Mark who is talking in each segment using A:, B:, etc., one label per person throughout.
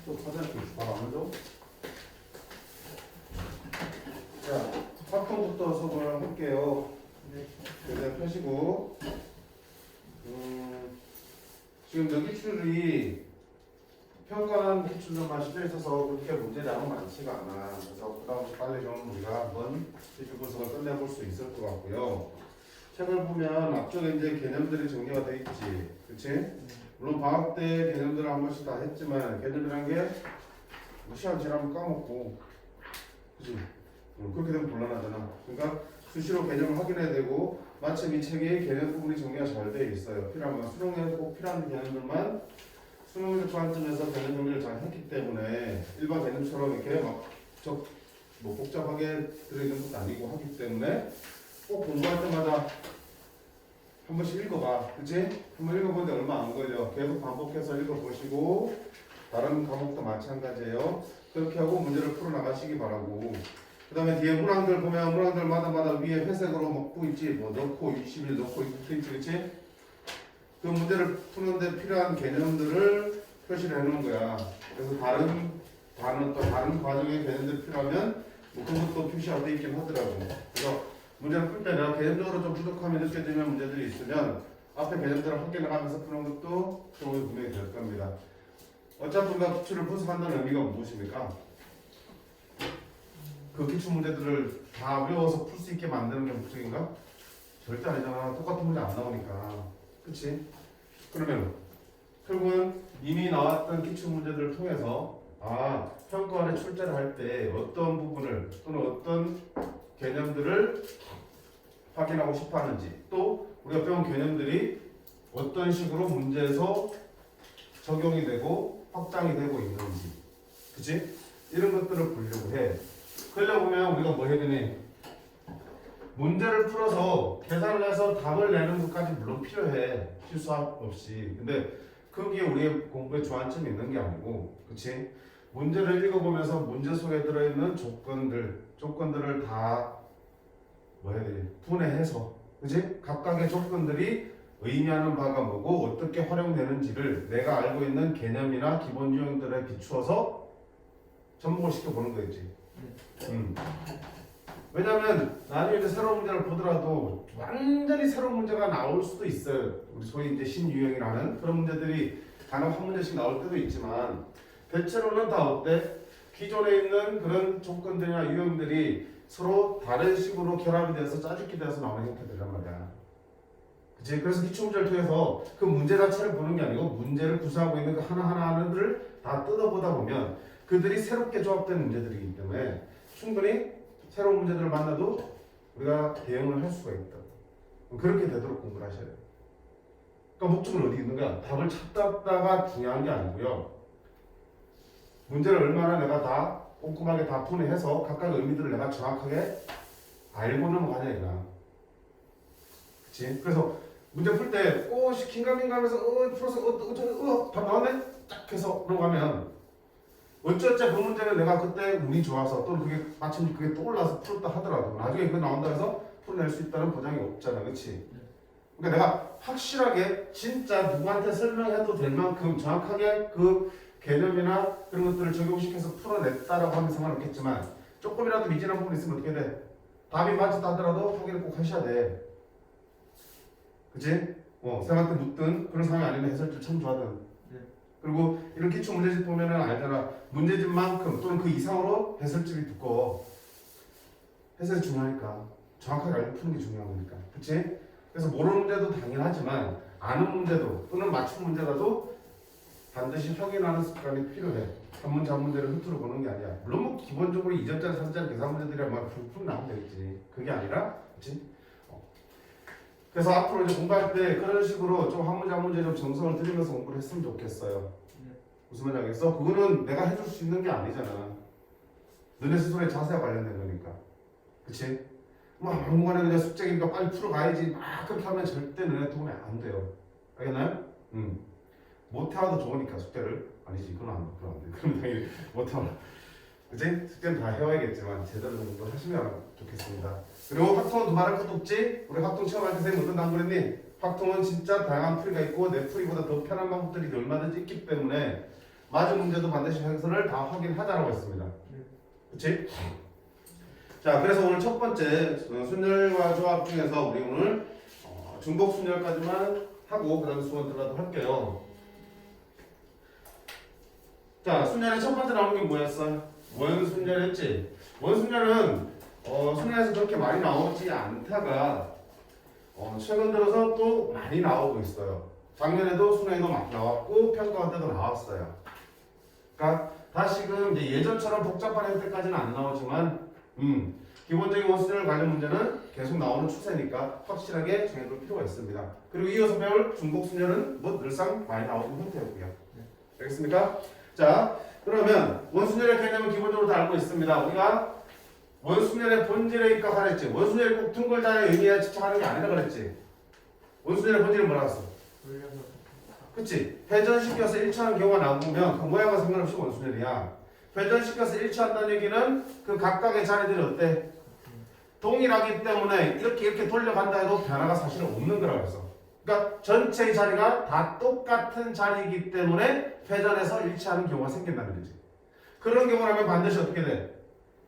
A: 또 사전에 바로 안 오죠? 자, 확통부터 수업을 할게요. 그냥 펴시고, 지금 여기 기출이 평가한 기출로만 실려 있어서 그렇게 문제량은 많지가 않아. 그래서 그다음 빨리 좀 우리가 한번 기출 분석을 끝내볼 수 있을 것 같고요. 책을 보면 앞쪽에 이제 개념들이 정리가 돼 있지, 그렇지? 물론 방학 때 개념들을 한 번씩 다 했지만 개념이란 게 뭐 시간 지나면 까먹고, 그렇지? 그렇게 되면 곤란하잖아. 그러니까 수시로 개념을 확인해야 되고 마침 이 책에 개념 부분이 정리가 잘 돼 있어요. 필요한 건 수능에 꼭 필요한 개념들만 수능 관점에서 개념 정리를 잘 했기 때문에 일반 개념처럼 이렇게 뭐 복잡하게 들어있는 것도 아니고 하기 때문에 꼭 공부할 때마다 한 번씩 읽어봐. 그치? 한번 읽어보는데 얼마 안 걸려. 계속 반복해서 읽어보시고 다른 과목도 마찬가지예요. 그렇게 하고 문제를 풀어나가시기 바라고. 그 다음에 뒤에 문항들 보면 문항들마다 위에 회색으로 먹고 있지. 뭐 넣고 21 넣고 있지. 그치? 그 문제를 푸는데 필요한 개념들을 표시를 해놓은 거야. 그래서 다른 단어 또 다른 과정의 개념들이 필요하면 뭐 그런 것도 표시가 돼 있긴 하더라고. 그래서 문제를 풀 때 내가 개념적으로 좀 부족함이 느껴지는 문제들이 있으면 앞에 개념들을 함께 나가면서 푸는 것도 도움이 분명히 될 겁니다. 어차피 우리가 기출을 분석한다는 의미가 무엇입니까? 그 기출 문제들을 다 외워서 풀 수 있게 만드는 게 목적인가? 절대 아니잖아. 똑같은 문제 안 나오니까. 그치? 그러면 결국은 이미 나왔던 기출 문제들을 통해서 평가원에 출제를 할 때 어떤 부분을 또는 어떤 개념들을 확인하고 싶어 하는지, 또 우리가 배운 개념들이 어떤 식으로 문제에서 적용이 되고 확장이 되고 있는지, 그치? 이런 것들을 보려고 해. 그러려고 보면 우리가 뭐 해야 되니? 문제를 풀어서 계산을 해서 답을 내는 것까지 물론 필요해. 실수 없이. 근데 그게 우리의 공부에 주안점이 있는 게 아니고, 그치? 문제를 읽어보면서 문제 속에 들어있는 조건들을 다 뭐 해야 되지? 분해해서, 그치? 각각의 조건들이 의미하는 바가 뭐고 어떻게 활용되는지를 내가 알고 있는 개념이나 기본 유형들에 비추어서 접목을 시켜보는 거겠지. 왜냐하면 나중에 이제 새로운 문제를 보더라도 완전히 새로운 문제가 나올 수도 있어요. 우리 소위 이제 신유형이라는 그런 문제들이 단어 한 문제씩 나올 때도 있지만 대체로는 다 어때? 기존에 있는 그런 조건들이나 유형들이 서로 다른 식으로 결합이 돼서 짜집기 돼서 나오는 형태들이란 말이야. 그치? 그래서 기출문제를 통해서 그 문제 자체를 보는 게 아니고 문제를 구성하고 있는 그 하나하나를 다 뜯어보다 보면 그들이 새롭게 조합된 문제들이기 때문에 충분히 새로운 문제들을 만나도 우리가 대응을 할 수가 있다. 그렇게 되도록 공부를 하셔야 돼요. 그러니까 목적은 어디 있는 거야? 답을 찾다가 중요한 게 아니고요. 문제를 얼마나 내가 다 꼼꼼하게 다 분해해서 각각의 의미들을 내가 정확하게 알고 넘어가냐 이거야. 그치? 그래서 문제 풀 때 긴가민가 하면서 풀어서 답 나왔네? 딱 해서 넘어가면 어쩌어째 그 문제는 내가 그때 운이 좋아서 또는 그게 마침 그게 떠올라서 풀었다 하더라도 나중에 그거 나온다 해서 풀어낼 수 있다는 보장이 없잖아. 그치? 그러니까 내가 확실하게 진짜 누구한테 설명해도 될 만큼 정확하게 그 개념이나 그런 것들을 적용시켜서 풀어냈다라고 하면 상관없겠지만 조금이라도 미진한 부분이 있으면 어떻게 돼? 답이 맞았다 하더라도 확인을 꼭 하셔야 돼. 그치? 쌤한테 묻든 그런 상황이 아니면 해설집 참조하든. 그리고 이런 기출 문제집 보면은 알잖아. 문제집만큼 또는 그 이상으로 해설집이 두꺼워. 해설이 중요하니까. 정확하게 알고 푸는 게 중요한 거니까. 그치? 그래서 모르는 문제도 당연하지만 아는 문제도 또는 맞춤 문제라도 반드시 확인하는 습관이 필요해. 한 문제 한 문제를 흐트러 보는 게 아니야. 물론 뭐 기본적으로 2점짜리 3점짜리 계산 문제들이 막 푹푹 나오면 되겠지. 그게 아니라, 그치? 그래서 앞으로 이제 공부할 때 그런 식으로 좀 한 문제 한 문제 좀 정성을 들이면서 공부를 했으면 좋겠어요. 무슨 말인지 알겠어? 그거는 내가 해줄 수 있는 게 아니잖아. 너네 스스로의 자세와 관련된 거니까. 그치? 뭐 막무가내 그냥 숙제니까 빨리 풀어가야지 막 그렇게 하면 절대 너네 도움이 안 돼요. 알겠나요? 못해와도 좋으니까 숙제를. 아니지 그건 안 돼. 그럼 당연히 못해와. 그치? 숙제는 다 해와야겠지만 제대로 공부를 하시면 좋겠습니다. 그리고 확통은 두말할 것도 없지? 우리 확통 체험할 때 선생님 어떤 당그랬니? 확통은 진짜 다양한 풀이가 있고 내 풀이보다 더 편한 방법들이 얼마든지 있기 때문에 맞은 문제도 반드시 해설을 다 확인하자라고 했습니다. 그치? 자, 그래서 오늘 첫 번째 순열과 조합 중에서 우리 오늘 중복 순열까지만 하고 그 다음에 수원 들어가도록 할게요. 자, 순열의 첫 번째 나오는 게 뭐였어? 원순열했지? 원순열은 순열에서 그렇게 많이 나오지 않다가 최근 들어서 또 많이 나오고 있어요. 작년에도 순회도 막 나왔고 평가원 때도 나왔어요. 그러니까 다시금 이제 예전처럼 복잡한 형태까지는 안 나오지만 기본적인 원순열 관련 문제는 계속 나오는 추세니까 확실하게 정해둘 필요가 있습니다. 그리고 이어서 배울 중복순열은 뭐 늘상 많이 나오는 형태였고요. 알겠습니까? 자, 그러면 원순열의 개념은 기본적으로 다 알고 있습니다. 우리가 원순열의 본질에 입각하랬지. 원순열이 꼭 둥글다의 의미에 집착하는 게 아니라 그랬지. 원순열의 본질은 뭐라고 했어? 그치? 회전시켜서 일치하는 경우가 나오면 그 모양과 상관없이 원순열이야. 회전시켜서 일치한다는 얘기는 그 각각의 자리들이 어때? 동일하기 때문에 이렇게 돌려간다 해도 변화가 사실은 없는 거라고 했어. 그러니까 전체의 자리가 다 똑같은 자리이기 때문에 회전해서 일치하는 경우가 생긴다는 거지. 그런 경우라면 반드시 어떻게 돼?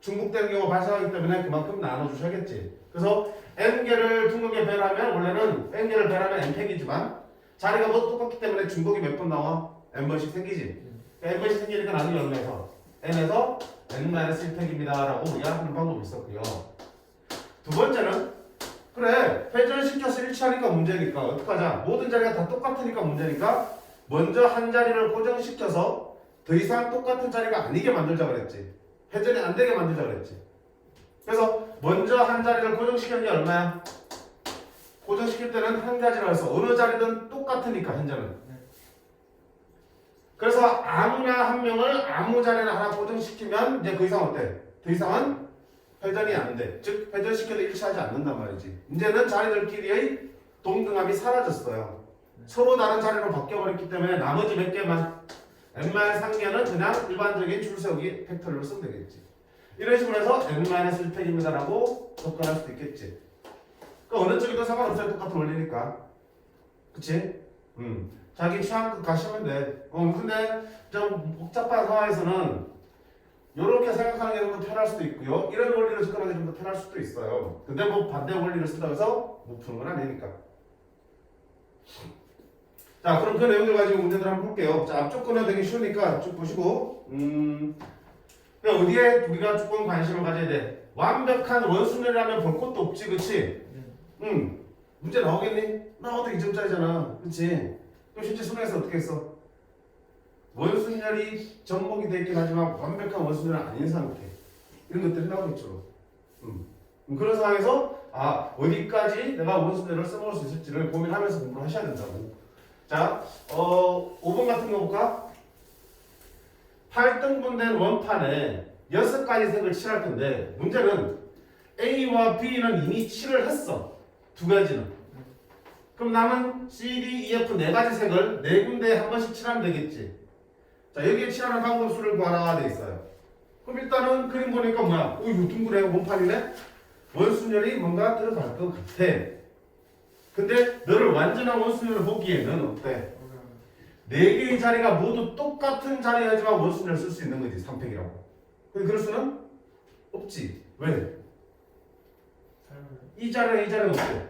A: 중복되는 경우가 발생하기 때문에 그만큼 나눠주셔야겠지. 그래서 n개를 둥글게 배하면 원래는 n개를 배하면 n팩이지만 자리가 모두 똑같기 때문에 중복이 몇 번 나와? n번씩 생기지. n번씩 생기니까 나중에 얼마에서? n에서 n-1팩입니다 라고 우리가 하는 방법이 있었고요. 두 번째는 그래 회전시켜서 일치하니까 문제니까 어떡하자. 모든 자리가 다 똑같으니까 문제니까 먼저 한 자리를 고정시켜서 더 이상 똑같은 자리가 아니게 만들자 그랬지. 회전이 안 되게 만들자 그랬지. 그래서 먼저 한 자리를 고정시키는 게 얼마야? 고정시킬 때는 한 가지로 해서 어느 자리든 똑같으니까 현재는. 그래서 아무나 한 명을 아무 자리나 하나 고정시키면 이제 그 이상 어때? 더 이상은 회전이 안 돼. 즉 회전시켜도 일치하지 않는단 말이지. 이제는 자리들끼리의 동등함이 사라졌어요. 서로 다른 자리로 바뀌어버렸기 때문에 나머지 몇 개만 n-3개는 그냥 일반적인 줄세우기 팩터리로 쓰면 되겠지. 이런 식으로 해서 n-1팩입니다라고 접근할 수도 있겠지. 그러니까 어느 쪽이든 상관없어요. 똑같은 원리니까. 그치? 자기 취향껏 가시면 돼. 근데 좀 복잡한 상황에서는 이렇게 생각하는 게 좀 더 편할 수도 있고요. 이런 원리로 접근하는 게 좀 더 편할 수도 있어요. 근데 뭐 반대 원리를 쓴다고 해서 못 푸는 건 아니니까. 자, 그럼 그 내용들 가지고 문제들 한번 볼게요. 자, 앞쪽 거는 되게 쉬우니까 쭉 보시고 그러니까 어디에 우리가 조금 관심을 가져야 돼? 완벽한 원순열이라면 볼 것도 없지, 그치? 문제 나오겠니? 나와도 2점짜리잖아, 그치? 그럼 실제 수능에서 어떻게 했어? 원순열이 접목이 되어 있긴 하지만 완벽한 원순열은 아닌 상태. 이런 것들이 나오겠죠. 그런 상황에서 어디까지 내가 원순열을 써먹을 수 있을지를 고민하면서 공부를 하셔야 된다고. 자, 5번 같은 거 볼까? 8등분된 원판에 6가지 색을 칠할 텐데 문제는 A와 B는 이미 칠을 했어. 두 가지는. 그럼 남은 C, D, E, F 4가지 색을 4군데에 한 번씩 칠하면 되겠지. 자, 여기에 칠하는 방법 수를 구하라 돼 있어요. 그럼 일단은 그림 보니까 뭐야? 이거 둥그레 원판이네? 원순열이 뭔가 들어갈 것 같아. 근데 너를 완전한 원순열을 보기에는 어때? 4개의 자리가 모두 똑같은 자리이지만 원순열을 쓸 수 있는 거지. 3팩이라고. 근데 그럴 수는 없지. 왜? 이 자리랑 이 자리는 어때?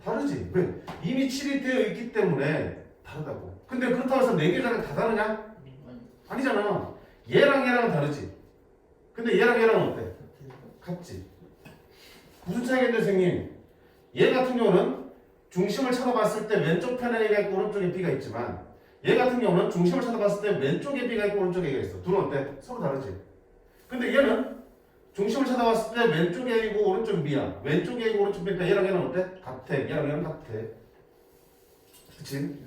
A: 다르지. 왜? 이미 칠이 되어 있기 때문에 다르다고. 근데 그렇다고 해서 4개 자리가 다 다르냐? 아니잖아. 얘랑 얘랑은 다르지. 근데 얘랑 얘랑은 어때? 같지. 무슨 차이겠는데 선생님? 얘 같은 경우는 중심을 쳐다봤을 때 왼쪽 편에 A가 있고 오른쪽에 B가 있지만 얘 같은 경우는 중심을 쳐다봤을 때 왼쪽에 B가 있고 오른쪽에 A가 있어. 둘은 어때? 서로 다르지. 근데 얘는 중심을 쳐다봤을 때 왼쪽에 A고 오른쪽에 B야. 왼쪽에 A고 오른쪽에 B니까 얘랑 얘는 어때? 같아. 얘랑 얘는 같아. 그치?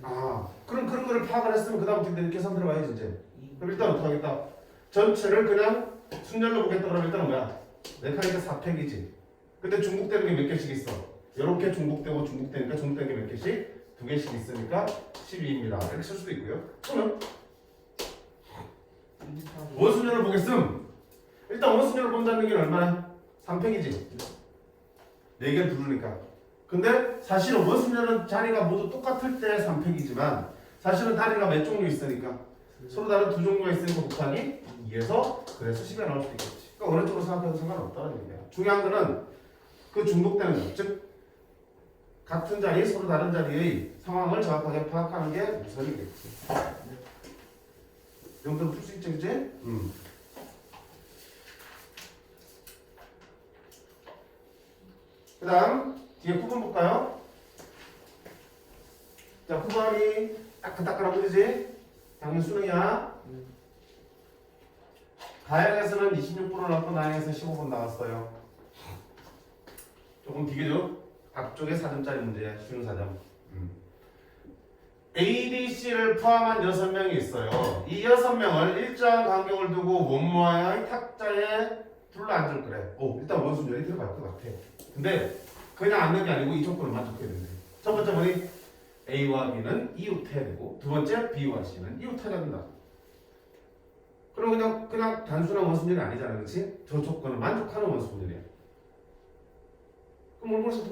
A: 그럼 그런 거를 파악을 했으면 그 다음부터 계산 들어가야지 이제. 그럼 일단 어떻게 하겠다? 전체를 그냥 순열로 보겠다 그러면 일단은 뭐야? 4칸이니까 4팩이지. 근데 중복되는 게 몇 개씩 있어? 이렇게 중복되고 중복되니까 중복되는 게 몇 개씩? 2개씩 있으니까 12입니다. 이렇게 쓸 수도 있고요. 또는 원순열을 보겠음. 일단 원순열을 본다는 얘기는 얼마나? 3팩이지. 4개를 두르니까. 근데 사실은 원순열은 자리가 모두 똑같을 때 3팩이지만 사실은 다리가 몇 종류 있으니까 서로 다른 두 종류가 있으니까 곱하기 2에서 그래서 10이 나올 수도 있겠지. 그러니까 어느 쪽으로 생각해도 상관없다는 얘기야. 중요한 거는 그 중복되는 거, 즉 같은 자리, 서로 다른 자리의 상황을 정확하게 파악하는 게 우선이겠지. 이 정도는 풀 수 있지, 그치? 그 다음 뒤에 구분 볼까요? 자, 구분이 따끈따끈한 문제지? 당연 수능이야. 가형에서는 26분을 넣고 나형에서 15분 나왔어요. 조금 비교적 앞쪽에 4점짜리 문제야. 쉬운 4점. A, B, C를 포함한 6명이 있어요. 이 6명을 일정한 간격을 두고 원모양의 탁자에 둘러앉을 거래. 일단 원순열이 들어갈 것 같아. 근데 그냥 앉는 게 아니고 이 조건을 만족해야 된대. 첫 번째 뭐니? A와 B는 이웃해야 되고, 두 번째 B와 C는 이웃해야 된다. 그럼 그냥 단순한 원순열이 아니잖아, 그렇지? 저 조건을 만족하는 원순열이야. 그럼 얼마나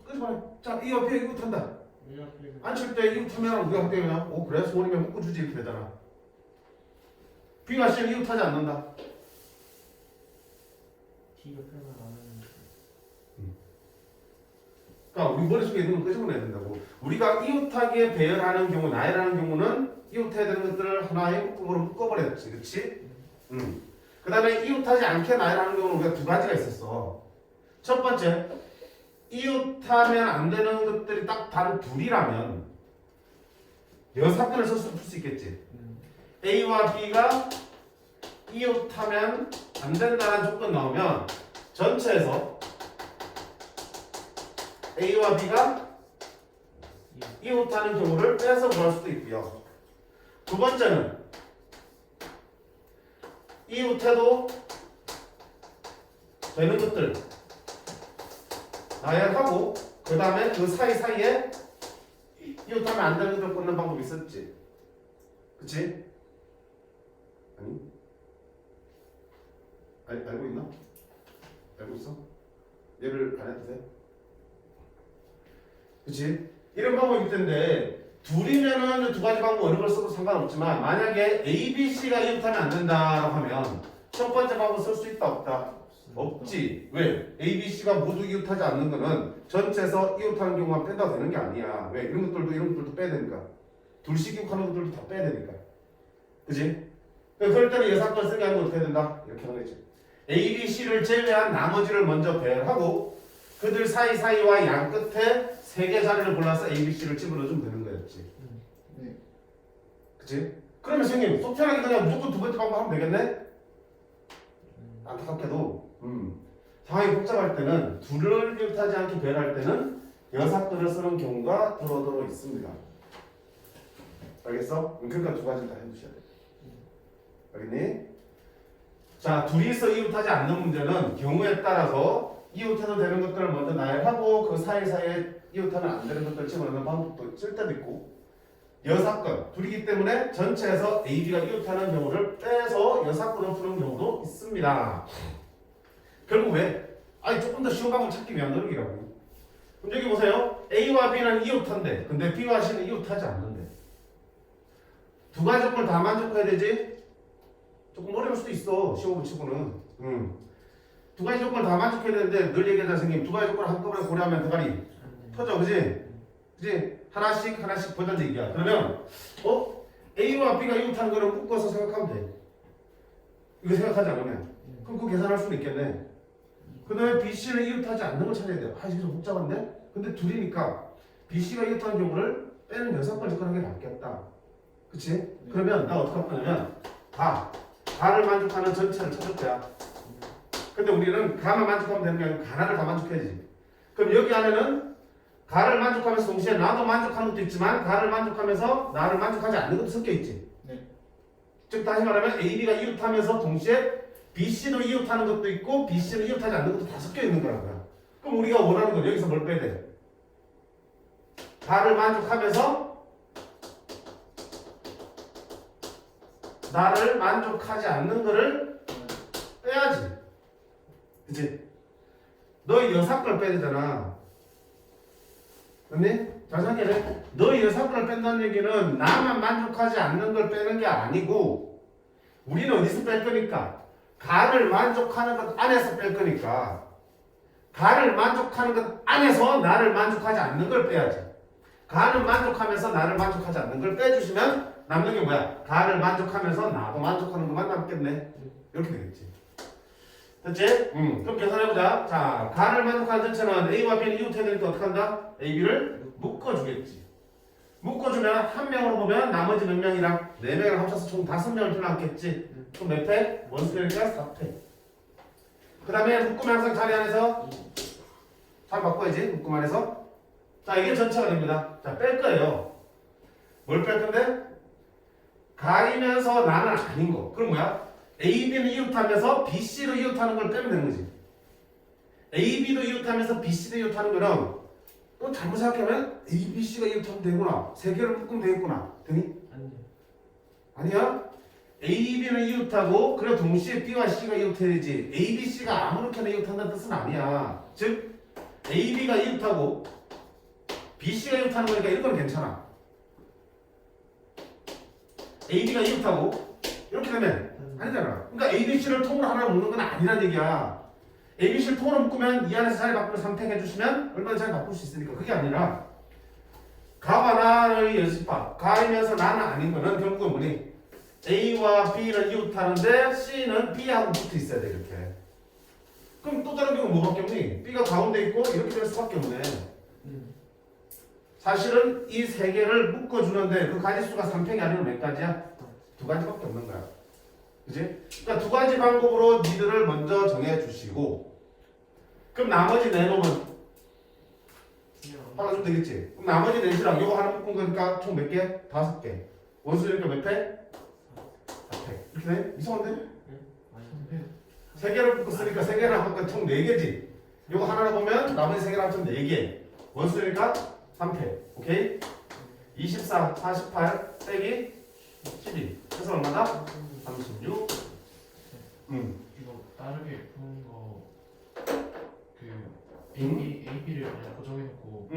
A: 끄지 마. 자, 이 옆에 이웃한다. 앉힐 때 이웃하면 우리가 그때 그냥 그래 소원이면 묶어주지 이렇게 되잖아. B와 C는 이웃하지 않는다. 그러니까 우리 머릿속에 있는 걸 끄집어내야 된다고. 우리가 이웃하기에 배열하는 경우, 나열하는 경우는 이웃해야 되는 것들을 하나의 묶음으로 묶어버렸지, 그렇지? 그 다음에 이웃하지 않게 나열하는 경우는 우리가 두 가지가 있었어. 첫 번째, 이웃하면 안 되는 것들이 딱 단 둘이라면 여사건을 쓸 수 있겠지. A와 B가 이웃하면 안 된다는 조건 나오면 전체에서 A와 B가 이웃하는 경우를 빼서 구할 수도 있고요. 두 번째는 이웃해도 되는 것들 나열하고 그 다음에 그 사이사이에 이웃하면 안 되는 것들 꽂는 방법이 있었지. 그치? 아니? 알고 있나? 알고 있어? 얘를 안 해도 돼? 그치? 이런 방법이 있던데 둘이면은 두 가지 방법 어느 걸 써도 상관없지만 만약에 A, B, C가 이웃하면 안 된다라고 하면 첫 번째 방법 쓸 수 있다 없다? 없지. 왜? A, B, C가 모두 이웃하지 않는 거는 전체에서 이웃하는 경우만 뺀다고 되는 게 아니야. 왜? 이런 것들도 빼야 되니까. 둘씩 이웃하는 것들도 다 빼야 되니까. 그치? 그럴 때는 예사건 쓰게 하면 어떻게 된다? 이렇게 하는 거지. A, B, C를 제외한 나머지를 먼저 배열하고 그들 사이사이와 양 끝에 세 개 자리를 골라서 A, B, C를 집어넣어주면 되는 거였지.
B: 네.
A: 그치? 그러면 선생님 속 편하게 그냥 무조건 두 번째 방법 하면 되겠네? 안타깝게도 상황이 복잡할 때는 둘을 이웃하지 않게 배열할 때는 여사건을 쓰는 경우가 더러 있습니다. 알겠어? 그러니까 두 가지를 다 해두셔야 돼. 알겠니? 자, 둘이서 이웃하지 않는 문제는 경우에 따라서 이웃해도 되는 것들을 먼저 나열하고 그 사이사이에 이웃하면 안 되는 것들을 집어넣는 방법도 쓸 때도 있고 여사건, 둘이기 때문에 전체에서 A, B가 이웃하는 경우를 빼서 여사건을 푸는 경우도 있습니다. 결국 왜? 조금 더 쉬운 방법 찾기 위한 노력이라고. 그럼 여기 보세요. A와 B는 이웃한데 근데 B와 C는 이웃하지 않는데 두 가지 조건을 다 만족해야 되지? 조금 어려울 수도 있어. 15분 치고는. 두 가지 조건을 다 만족해야 되는데 늘 얘기하자 선생님 두 가지 조건을 한꺼번에 고려하면 대가리 터져. 그지? 그지? 하나씩 보자는 얘기야. 그러면 A와 B가 이웃하는 거를 묶어서 생각하면 돼. 이거 생각하지 않으면 그럼 그거 계산할 수는 있겠네. 그 다음에 B, C는 이웃하지 않는 걸 찾아야 돼. 이게 좀 복잡한데? 근데 둘이니까 B, C가 이웃하는 경우를 빼는 여사건을 접근하는 게 낫겠다. 그치?
B: 네.
A: 그러면 나 어떻게 할 거냐면 가를 만족하는 전체를 찾을 거야. 근데 우리는 가만 만족하면 되는 게 아니고 가나를 다 만족해야지. 그럼 여기 안에는 가를 만족하면서 동시에 나도 만족하는 것도 있지만 가를 만족하면서 나를 만족하지 않는 것도 섞여 있지.
B: 네.
A: 즉 다시 말하면 A, B가 이웃하면서 동시에 B, C도 이웃하는 것도 있고 B, C는 이웃하지 않는 것도 다 섞여 있는 거라고요. 그럼 우리가 원하는 건 여기서 뭘 빼야 돼? 가를 만족하면서 나를 만족하지 않는 거를 빼야지. 그치? 너의 여사건을 빼야 되잖아. 맞니? 자, 생각해. 너의 여사분을 뺀다는 얘기는 나만 만족하지 않는 걸 빼는 게 아니고 우리는 어디서 뺄 거니까 가를 만족하는 것 안에서 뺄 거니까 가를 만족하는 것 안에서 나를 만족하지 않는 걸 빼야지. 가는 만족하면서 나를 만족하지 않는 걸 빼주시면 남는 게 뭐야? 가를 만족하면서 나도 만족하는 것만 남겠네. 이렇게 되겠지. 됐지? 그럼 계산해보자. 자, 가를 만족하는 전체는 A와 B는 이웃해야 되니까 어떻게 한다? A, B를 묶어주겠지. 묶어주면 한 명으로 보면 나머지 몇 명이랑 네 명을 합쳐서 총 5명을 들어놨겠지. 그럼 몇 패? 원수되니까 4패. 그 다음에 묶으면 항상 자리 안에서 잘 바꿔야지. 묶음 안에서. 자, 이게 전체가 됩니다. 자, 뺄 거예요. 뭘 뺄 건데? 가이면서 나는 아닌 거. 그럼 뭐야? A, B는 이웃하면서 B, C도 이웃하는 걸 빼면 되는 거지. A, B도 이웃하면서 B, C도 이웃하는 거는 또 잘못 생각하면 A, B, C가 이웃하면 되구나. 세 개를 묶으면 되겠구나. 되니? 아니야? A, B는 이웃하고 그래 동시에 B와 C가 이웃해야지. A, B, C가 아무렇게나 이웃한다는 뜻은 아니야. 즉 A, B가 이웃하고 B, C가 이웃하는 거니까 이런 건 괜찮아. A, B가 이웃하고 이렇게 되면 아니잖아. 그러니까 A, B, C를 통으로 하나 묶는 건 아니란 얘기야. A, B, C를 통으로 묶으면 이 안에서 자리 바꾸면 선택해 주시면 얼마나 잘 바꿀 수 있으니까 그게 아니라 가와 나의 연습법 가이면서 나는 아닌 거는 결국은 뭐니? A와 B는 이웃하는데 C는 B하고 붙어 있어야 돼 이렇게. 그럼 또 다른 경우 뭐밖에 없니? B가 가운데 있고 이렇게 될 수밖에 없네. 사실은 이 세 개를 묶어주는데 그 가지수가 3팩이 아니면 몇 가지야? 2가지밖에 없는 거야. 그지? 그러니까 2가지 방법으로 니들을 먼저 정해주시고 그럼 나머지 4놈은 하나 좀 되겠지? 그럼 나머지 4시랑 요거 하나 묶은 거니까 총 몇 개? 5개. 원수니까 몇 팩? 4팩. 이렇게 돼? 이상한데? 3개를 묶었으니까 3개를 합하니까 총 4개지. 요거 하나를 보면 나머지 3개를 합치면 4개. 원수니까 3팩. 오케이? 24, 48 빼기 12. 그래서 얼마다? 36.
B: 이거 다르게 푸는 거 AB를 그냥 고정해놓고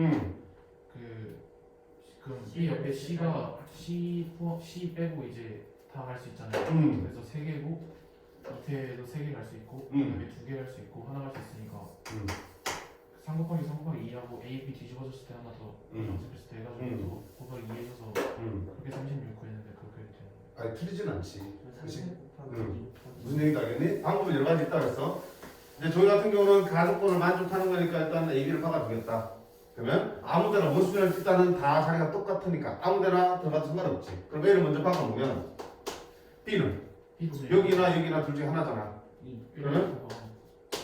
B: 그럼 B 옆에 C 빼고 이제 다 할 수 있잖아요. 그래서 3개고 밑에도 3개 갈 수 있고 그다음에 2개 갈 수 있고 하나 갈 수 있으니까 3 곱하기 3 곱하기 2하고 A, B 뒤집어졌을 때 하나 더 연습했을 때 해가지고 곱하기 2 해줘서 그렇게 36 했는데 그렇게 되는 거예요.
A: 아니 틀리진 않지. 그치? 무슨 얘기인지 알겠니? 방법이 여러 가지 있다 그랬어. 이제 저희 같은 경우는 가족권을 만족하는 거니까 일단 AB를 박아두겠다. 그러면 아무데나 원수를 일단은 다 자리가 똑같으니까 아무데나 들어가도 상관없지. 그럼 A를 먼저 박아놓으면 B는 여기나 여기나 둘 중에 하나잖아. 그러면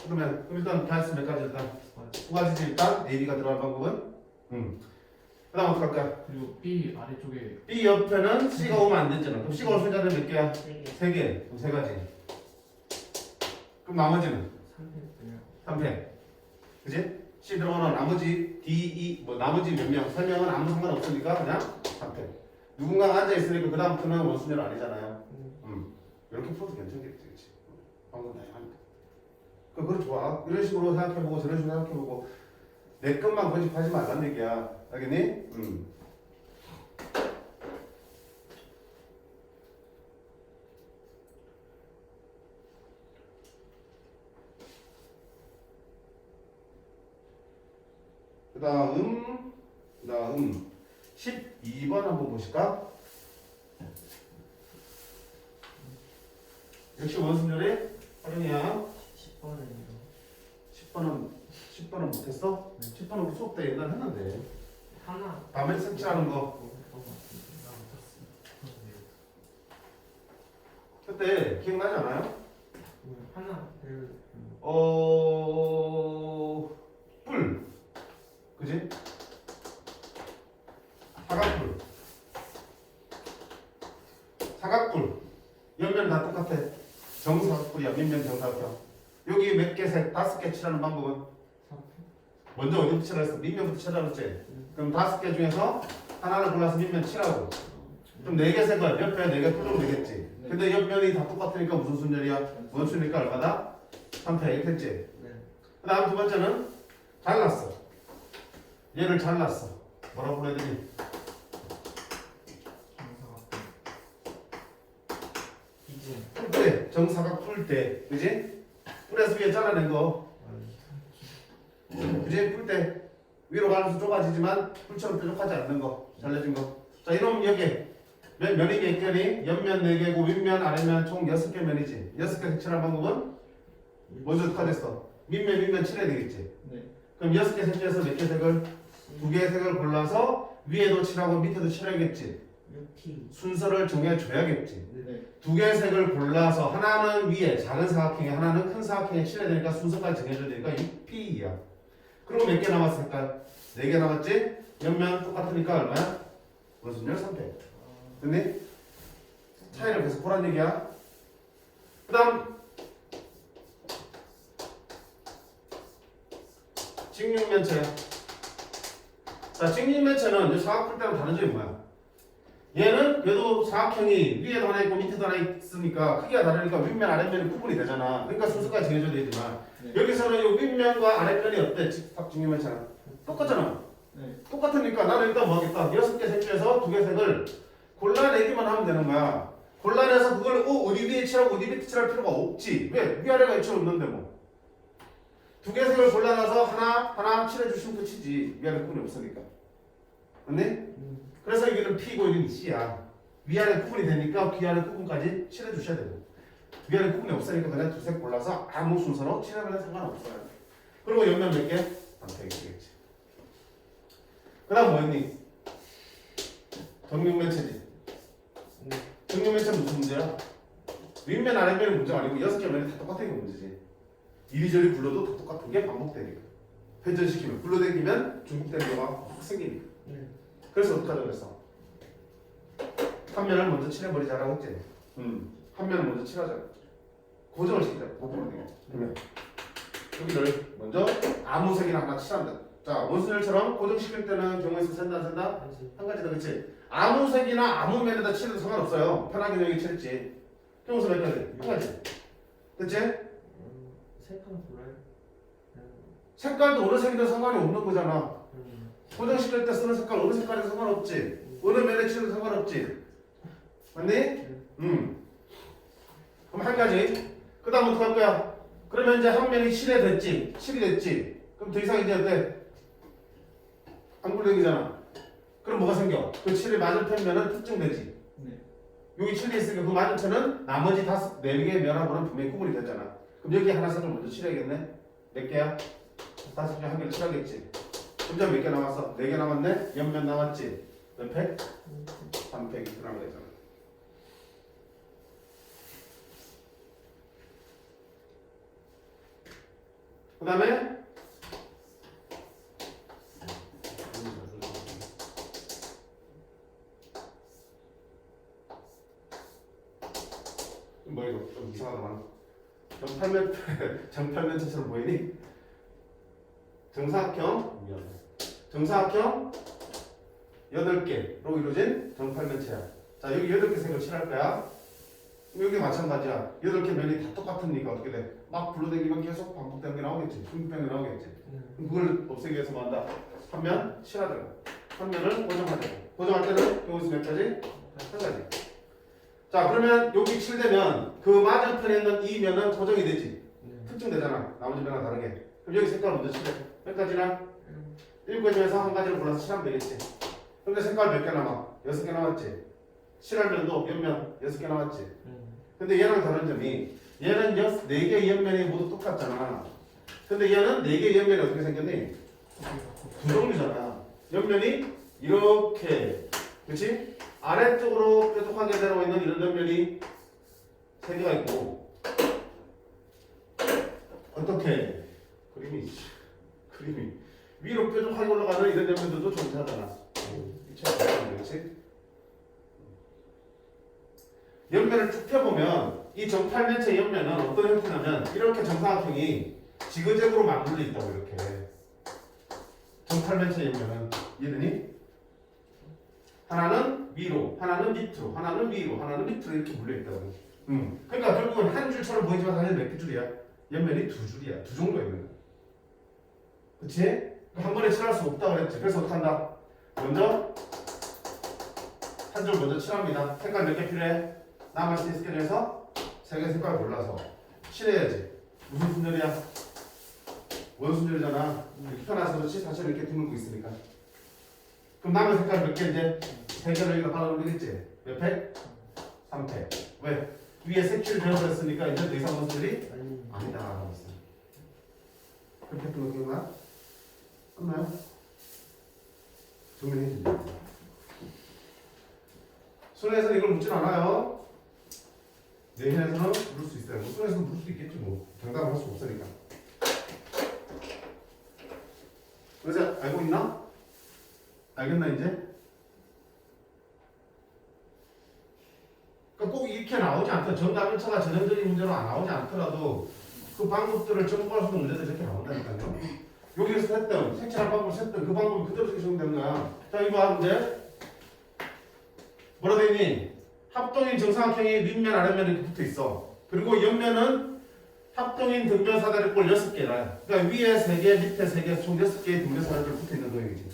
A: 그럼 일단 가지수 몇 가지 일단 2가지지 일단 AB가 들어갈 방법은 그 다음 어떡할 거야?
B: 그리고 B 아래쪽에
A: B 옆에는 C가 오면 안 되잖아. 그럼 C가 올 숫자는 몇 개야? 3개. 그럼 3가지. 그럼 나머지는? 3패. 그지? C 들어오는 나머지 D, E, 뭐 나머지 몇 명, 3명은 아무 상관없으니까 그냥 3패. 누군가가 앉아있으니까 그 다음부터는 원순열 아니잖아요. 이렇게 풀어도 괜찮겠지. 그치? 방금 다양하니까. 그거 좋아. 이런 식으로 생각해보고 저런 식으로 생각해보고 내 것만 고집하지 말란 얘기야. 알겠니? 그 다음 12번 한번 보실까? 역시 원순열의 활용이야. 10번은 못했어? 10번은 우리 수업 때 옛날에 했는데
C: 하나
A: 밤에 색칠하는 거 그때 기억나지 않아요?
C: 하나
A: 뿔 그지? 사각뿔 옆면 다 똑같아. 정사각뿔이야. 밑면 정사각형. 여기 몇 개 색? 5개 칠하는 방법은? 먼저 어디부터 칠했어? 밑면부터 칠하라 그랬지? 그럼 5개 중에서 하나를 골라서 밑면 칠하고 그럼 4개 색을 옆에 4개 뚫으면 되겠지? 근데 옆면이 다 똑같으니까 무슨 순열이야? 원수니까 얼마다? 3패 이렇게 했지? 그 다음 두 번째는 잘랐어. 얘를 잘랐어. 뭐라고 불러야 되니? 풀 때, 정사각 풀 때, 그지? 풀에서 위에 잘라낸 거, 그지? 풀 때 위로 가면서 좁아지지만 풀처럼 뾰족하지 않는 거, 잘라진 거. 자, 이놈 여기 면이 몇 개니? 옆면 4개고 윗면, 아랫면 총 6개 면이지. 6개 색칠할 방법은 먼저 어떻게 됐어? 밑면 칠해야 되겠지.
C: 네.
A: 그럼 6개 색칠해서 몇 개 색을? 2개의 색을 골라서 위에도 칠하고 밑에도 칠해야겠지.
C: 6T.
A: 순서를 정해줘야겠지.
C: 네.
A: 2개의 색을 골라서 하나는 위에 작은 사각형에 하나는 큰 사각형에 칠해야 되니까 순서까지 정해줘야 되니까 6P야. 그리고 몇 개 남았어? 색깔? 4개 남았지? 옆면 똑같으니까 얼마야? 무슨열 3패. 됐니? 차이를 계속 보란 얘기야. 그 다음 직육면체야. 자, 직육면체는 사각 풀 때랑 다른 점이 뭐야? 얘도 사각형이 위에도 하나 있고 밑에도 하나 있으니까 크기가 다르니까 윗면 아랫면이 구분이 되잖아. 그러니까 순서까지 정해줘야 되지만 여기서는 이 윗면과 아랫면이 어때? 직육면체는 똑같잖아.
C: 네.
A: 똑같으니까 나는 일단 뭐 하겠다. 6개 색 중에서 2개 색을 골라내기만 하면 되는 거야. 골라내서 그걸 어디 위에 칠하고 어디 밑에 칠할 필요가 없지. 왜? 위아래가 일치로 없는데 뭐. 2개 색을 골라놔서 하나 칠해주시면 끝이지. 위아래 구분이 없으니까. 맞니? 그래서 여기는 P고 여기는 C야. 위아래 구분이 되니까 위아래 구분까지 칠해주셔야 되고. 위아래 구분이 없으니까 그냥 2색 골라서 아무 순서로 칠하면 상관없어요. 그리고 옆면 몇 개? 되겠지. 그 다음 뭐였니? 정육면체지. 정육면체는 무슨 문제야? 윗면 아랫면이 문제가 아니고 6개 면이 다 똑같은 게 문제지. 이리저리 굴러도 다 똑같은 게 반복되니까. 회전시키면 굴러다니면 중복되는 경우가 확 생기니까. 그래서 어떻게 하자고 했어? 한 면을 먼저 칠해버리자라고 했지. 한 면을 먼저 칠하자. 고정을 시키자. 그러면 여기를 먼저 아무 색이나 하나 칠한다. 자, 원순열처럼 고정시킬 때는 경우에 수 센다 안 센다? 한 가지다, 그치? 아무 색이나 아무 면에다 칠해도 상관없어요. 편하게 여기 칠했지. 경우수 몇 가지? 한 가지. 그치?
C: 색깔 골라요?
A: 색깔도 어느 색이든 상관이 없는 거잖아. 고정시킬 때 쓰는 색깔 어느 색깔이든 상관없지. 어느 면에 칠해도 상관없지. 맞니? 그럼 한 가지. 그 다음 어떻게 할 거야? 그러면 이제 한 면이 칠이 됐지. 그럼 더 이상 이제 어때? 안 굴러다니잖아. 그럼 뭐가 생겨? 그 칠이 맞은편 면은 특정되지.
C: 네.
A: 여기 칠이 있으니까 그 맞은편은 나머지 4개의 면하고는 분명히 구분이 됐잖아. 그럼 여기 하나 색을 먼저 칠해야겠네? 몇 개야? 5개 한 개를 칠하겠지. 그럼 몇 개 남았어? 4개 남았네? 옆면 남았지? 몇 팩? 3팩 이렇게 남은 거잖아. 그 다음에 뭐 이거 좀 이상하다. 정팔면체처럼 보이니? 정사각형 8개로 이루어진 정팔면체야. 자, 여기 8개 색을 칠할 거야. 여기 마찬가지야. 8개 면이 다 똑같으니까 어떻게 돼? 막 굴러다니면 계속 반복되는 게 나오겠지. 중복되는 게 나오겠지. 그럼 그걸 없애기 위해서 뭐 한다? 한 면 칠하자고. 한 면을 고정하자고. 고정할 때는 여기서 몇 가지? 한 가지. 자, 그러면 여기 칠되면 그 맞은편에 있는 이 면은 고정이 되지. 특정되잖아. 나머지 면과 다르게. 그럼 여기 색깔을 먼저 칠해. 몇 가지나? 7개 중에서 한 가지를 골라서 칠하면 되겠지. 근데 색깔 몇 개 남아? 6개 남았지. 칠할 면도 옆면 6개 남았지. 근데 얘랑 다른 점이 얘는 4개의 옆면이 모두 똑같잖아. 근데 얘는 4개의 옆면이 어떻게 생겼니? 두 종류잖아. 옆면이 이렇게, 그렇지? 아래쪽으로 뾰족하게 내려와 있는 이런 옆면이 3개가 있고, 어떻게 그림이 위로 뾰족하게 올라가는 이런 옆면들도 존재하잖아. 그렇지? 옆면을 쭉 펴보면 이 정팔면체 옆면은 어떤 형태냐면 이렇게 정사각형이 지그재그로 맞물려 있다고. 이렇게 정팔면체 옆면은 이해되니? 하나는 위로, 하나는 밑으로, 하나는 위로, 하나는 밑으로 이렇게 물려 있다고. 그러니까 결국은 한 줄처럼 보이지만 사실 몇 개 줄이야? 옆면이 2줄이야. 2종류가 있는 거야. 그치? 한 번에 칠할 수 없다고 그랬지. 그래서 어떻게 한다? 먼저 한 줄 먼저 칠합니다. 색깔 몇 개 필요해? 나머지 스케줄에서 세 개 색깔 골라서 칠해야지. 무슨 순열이야? 원순열이잖아. 이렇게 펴놔서 그렇지 사실 이렇게 드물고 있으니까. 그럼 남은 색깔 몇 개인데? 세 개를 여기다 발라놓겠지? 몇 팩? 3팩. 왜? 위에 색칠 되어버렸으니까 이제 더 이상 원순열이
C: 아니.
A: 아니다. 그렇게 했던 거 기억나? 끝나요? 정리해주죠. 수능에서는 이걸 묻진 않아요. 내신에서는 물을 수 있어요. 수능에서는 물 수도 있겠지 뭐. 장담을 할 수 없으니까. 그래서 알고 있나? 알겠나 이제? 그러니까 꼭 이렇게 나오지 않더라도 정답일차가 전형적인 문제로 안 나오지 않더라도 그 방법들을 정보할 수 있는 문제들이 이렇게 나온다니까요. 여기서 했던 색칠한 방법을 했던 그 방법이 그대로 적용되는 되는 거야. 자 이거 봐 문제. 뭐라 돼 있니? 합동인 정사각형이 윗면 아랫면에 이렇게 붙어 있어. 그리고 옆면은 합동인 등변 사다리꼴 6개라. 그러니까 위에 3개, 밑에 3개, 총 6개의 등변 사다리꼴 붙어 있는 도형이지.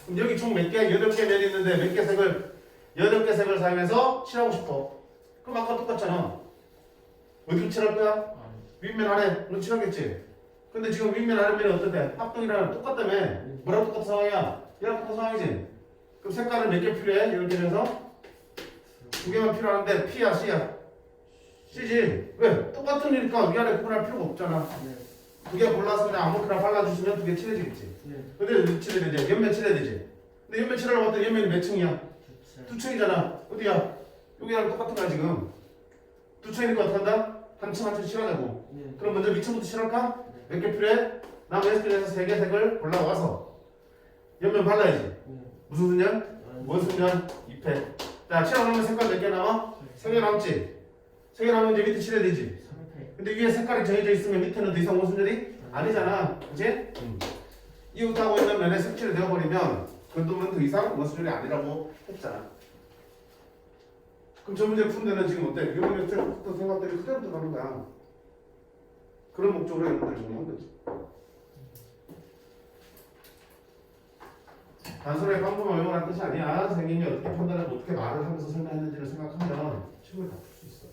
A: 그럼 여기 총 몇 개? 8개 면이 있는데 몇 개 색을 8개 색을 사용해서 칠하고 싶어. 그럼 아까 똑같잖아. 어디로 칠할 거야?
B: 아니.
A: 윗면 아래 로 칠하겠지. 근데 지금 윗면 아랫면이 어떤데? 합동이랑 똑같다며. 뭐랑 똑같은 상황이야? 얘랑 똑같은 상황이지. 그럼 색깔은 몇 개 필요해? 10개에서 2개만 필요한데 P야 C야? C지. 왜? 똑같은 일이니까 위아래 구분할 필요가 없잖아.
C: 네.
A: 2개 골라서 그냥 아무거나 발라주시면 2개 칠해지겠지.
C: 네.
A: 근데 칠해야 되지. 옆면 칠해야 되지. 근데 옆면 칠하려고 봤더니 옆면이 몇 층이야?
C: 좋죠.
A: 2층이잖아. 어디야? 여기랑 똑같은 거야 지금. 2층이니까 어떻게 한다? 한 층 한 층 칠하자고.
C: 네.
A: 그럼 먼저 밑층부터 칠할까?
C: 네.
A: 몇 개 필요해? 남은 S편에서 3개 색을 골라와서 옆면 발라야지.
C: 네.
A: 무슨 순열?
C: 아니.
A: 뭔 순열? 2패. 자, 칠하고 나면 색깔 몇 개 남아? 3개 남지? 3개 남으면 이제 밑에 칠해야 되지.
C: 3패.
A: 근데 위에 색깔이 정해져 있으면 밑에는 더 이상 원순열이 아니잖아. 그치? 이웃하고 있는 면에 색칠이 되어버리면 그것도면 더 이상 원순열이 아니라고 했잖아. 그럼 저 문제 푼 데는 지금 어때? 이번에 했던 생각들이 그대로 들어가는 거야. 그런 목적으로 여러분들 정리한 거지. 단순하게 방법만 외우라는 뜻이 아니야. 선생님이 어떻게 판단하고 어떻게 말을 하면서 설명했는지를 생각하면 충분히 다 풀 수 있어.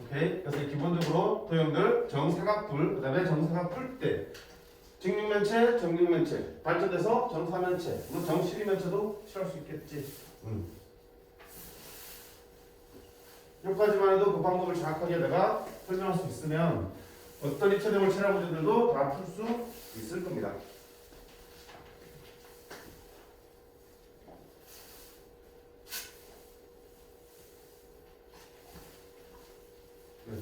A: 오케이. 그래서 기본적으로 도형들 정사각뿔, 그 다음에 정사각뿔대, 직육면체, 정육면체, 발전돼서 정사면체, 물론 정실이면체도 칠할 수 있겠지. 여기까지만 해도 그 방법을 정확하게 내가 설명할 수 있으면 어떤 입체적을 칠할 문제들도 다 풀 수 있을 겁니다. 네.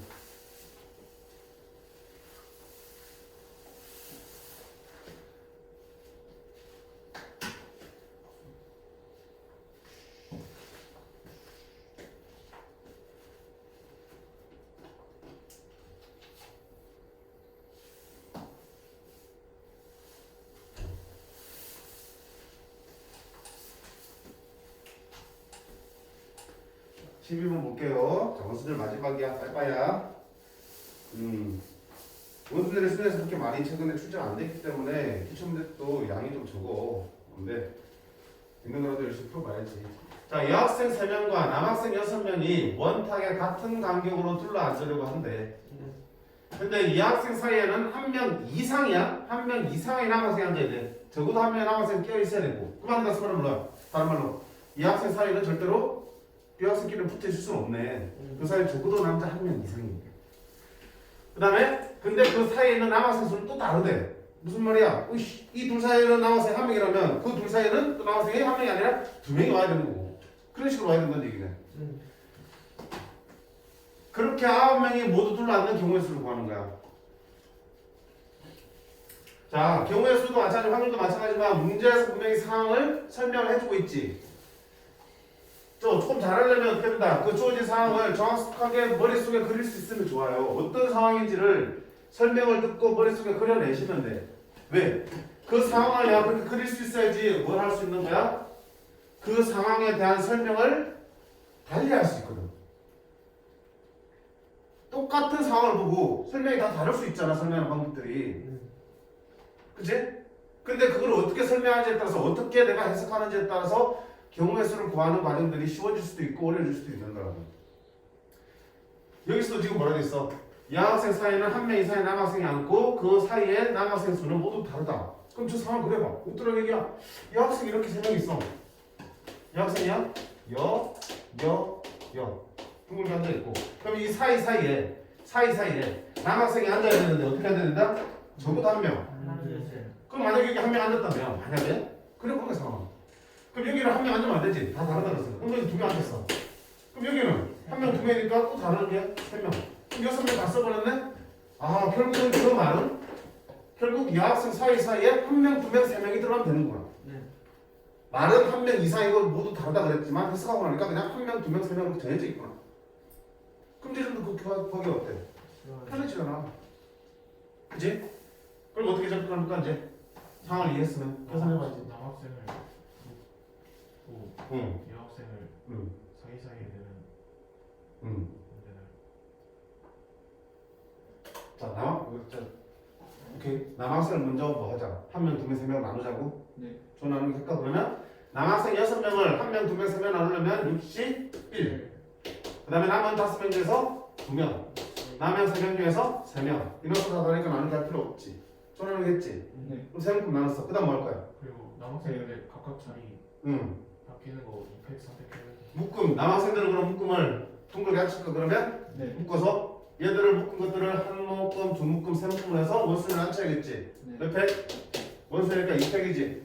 A: 번 볼게요. 자, 원순열 마지막이야. 빨빠야. 원순열의 수준에서 그렇게 많이 최근에 출제가 안 됐기 때문에 기출문제도 양이 좀 적어. 근데 있는 거라도 열심히 풀어봐야지. 자, 여학생 3명과 남학생 6명이 원탁에 같은 간격으로 둘러앉으려고 한대. 근데 이 학생 사이에는 한 명 이상이야. 한 명 이상의 남학생이 앉아야 돼. 적어도 한 명의 남학생 끼어 있어야 되고. 그만 다시 말하면 몰라. 다른 말로 이 학생 사이에는 절대로 이 학생끼리는 붙어 있을 수는 없네. 그 사이에 적어도 남자 한 명 이상입니다. 그 다음에 근데 그 사이에 있는 남학생 수는 또 다르대. 무슨 말이야? 이 둘 사이에는 남학생 한 명이라면 그 둘 사이에는 또 남학생이 한 명이 아니라 2명이 와야 되는 거고. 그런 식으로 와야 된다는 얘기네. 그렇게 9명이 모두 둘러앉는 경우의 수를 구하는 거야. 자, 경우의 수도 마찬가지, 확률도 마찬가지지만 문제에서 분명히 상황을 설명을 해주고 있지. 조금 잘하려면 어떻게 된다? 그 주어진 상황을 정확하게 머릿속에 그릴 수 있으면 좋아요. 어떤 상황인지를 설명을 듣고 머릿속에 그려내시면 돼. 왜? 그 상황을 내가 그렇게 그릴 수 있어야지 뭘 할 수 있는 거야? 그 상황에 대한 설명을 달리 할 수 있거든. 똑같은 상황을 보고 설명이 다 다를 수 있잖아. 설명하는 방법들이. 그치? 근데 그걸 어떻게 설명하는지에 따라서 어떻게 내가 해석하는지에 따라서 경우의 수를 구하는 과정들이 쉬워질 수도 있고 어려워질 수도 있는 거라고. 여기서도 지금 뭐라 돼 있어? 여학생 사이에는 한 명 이상의 남학생이 앉고 그 사이에 남학생 수는 모두 다르다. 그럼 저 상황 그려봐. 어떤 얘기야? 여학생 이렇게 세 명 있어. 여학생이야? 둥글게 앉아있고. 그럼 이 사이사이에 남학생이 앉아야 되는데 어떻게 해야 된다? 적어도 한 명.
C: 하나 둘 셋.
A: 그럼 만약에 여기 한 명 앉았다면 만약에? 그래 보면 상황. 그럼 여기는 한 명 앉으면 안 되지. 다 다르다 그랬어. 그럼 여기 두 명 앉았어. 그럼 여기는 한 명 두 명이니까 또 다른 게 세 명. 그럼 여섯 명 다 써버렸네? 아 결국은 그 말은 결국 여학생 사이사이에 한 명, 두 명, 세 명이 들어가면 되는구나.
C: 네.
A: 말은 한 명 이상이고 모두 다르다 그랬지만 해석하고 나니까 그냥 한 명, 두 명, 세 명으로 정해져 있구나. 그럼 이제 좀 보기 어때? 편해지잖아. 그치? 그럼 어떻게 접근합니까 이제? 상황을 이해했으면 계산해봐야지.
B: 남학생을 놓고
A: 응.
B: 여학생을
A: 응.
B: 사이사이에 내는
A: 응.
B: 문제는
A: 자, 오케이. 남학생을 먼저 뭐 하자. 한 명, 두 명, 세 명 나누자고.
C: 네.
A: 조 나누기 할까 그러면 남학생 6명을 한 명, 두 명, 세 명 나누려면 61. 그다음에 남은 5명 중에서 2명. 남은 3명 중에서 3명. 이놈수 다 다르니까 나누기 할 필요 없지. 조 나누기 했지.
C: 네.
A: 그럼 3묶음 나눴어. 그다음 뭐 할 거야?
B: 그리고 남학생인데 각각 자리
A: 응.
B: 바뀌는 거 2팩 3팩 해야
A: 묶음. 남학생들은 그럼 묶음을 둥글게 합칠까 그러면
C: 네.
A: 묶어서 얘들을 묶은 것들을 한 묶음, 두 묶음, 세 묶음을 해서 원수를 합쳐야겠지.
C: 네.
A: 몇 팩? 원수니까 2팩이지.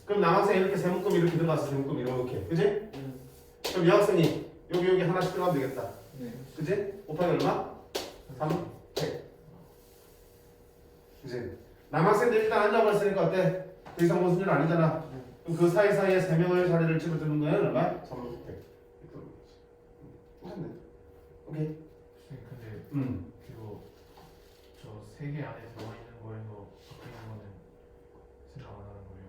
A: 그럼 남학생이 이렇게 세 묶음 이렇게 들어갔어. 세 묶음 이렇게. 그지? 그럼 여학생이 여기 하나씩 들어가면 되겠다.
C: 네.
A: 그지? 곱하기 얼마? 3팩. 그지? 남학생들 일단 앉아버렸으니까 어때? 그 이상 원수는 아니잖아. 그럼 그 사이사이에 3명의 자리를 집어드는 거는 얼마? 3팩. 똑같네. 오케이.
B: 선생님 근데 그거 저 3개 안에 들어가 있는 거에서 바뀌는 거는 생각 안 하는 거예요?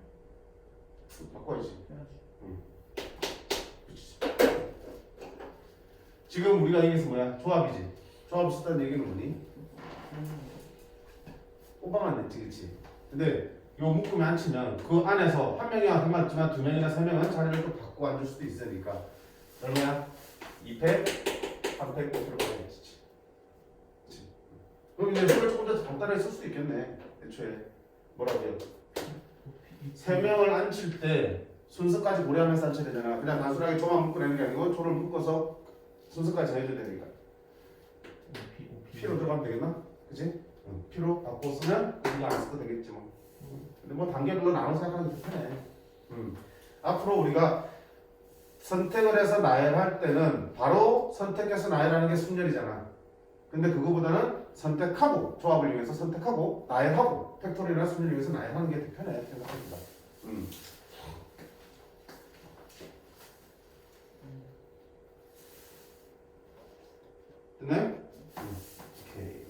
A: 바꿔야지.
C: 해야지.
A: 지금 우리가 얘기해서 뭐야? 조합이지. 조합을 썼다는 얘기는 뭐니? 꼽아만 냈지, 그치? 근데 요 묶음에 앉히면 그 안에서 한 명이 한 맞지만 두 명이나 세 명은 자리를 또 바꾸고 앉을 수도 있으니까 얼마야? 2팩, 3팩 곱으로 가야지. 그럼 이제 수를 조금 더 간단하게 쓸 수도 있겠네. 애초에 뭐라고요? 3명을 앉힐 때 순서까지 고려하면서 앉혀야 되잖아. 그냥 단순하게 조만 묶어내는 게 아니고 조를 묶어서 순서까지 해줘야 되니까. P로 들어가면 되겠나? 그치? P로 바꿔 쓰면 이거 안 써도 되겠지 뭐. 근데 뭐 단계별로 나눠서 생각하는 게 편해. 앞으로 우리가 선택을 해서 나열할 때는 바로 선택해서 나열하는 게 순열이잖아. 근데 그거보다는 선택하고 조합을 이용해서 선택하고 나열하고 팩토리나 순열을 이용해서 나열하는 게 더 편해 생각합니다. 됐나요? 오케이.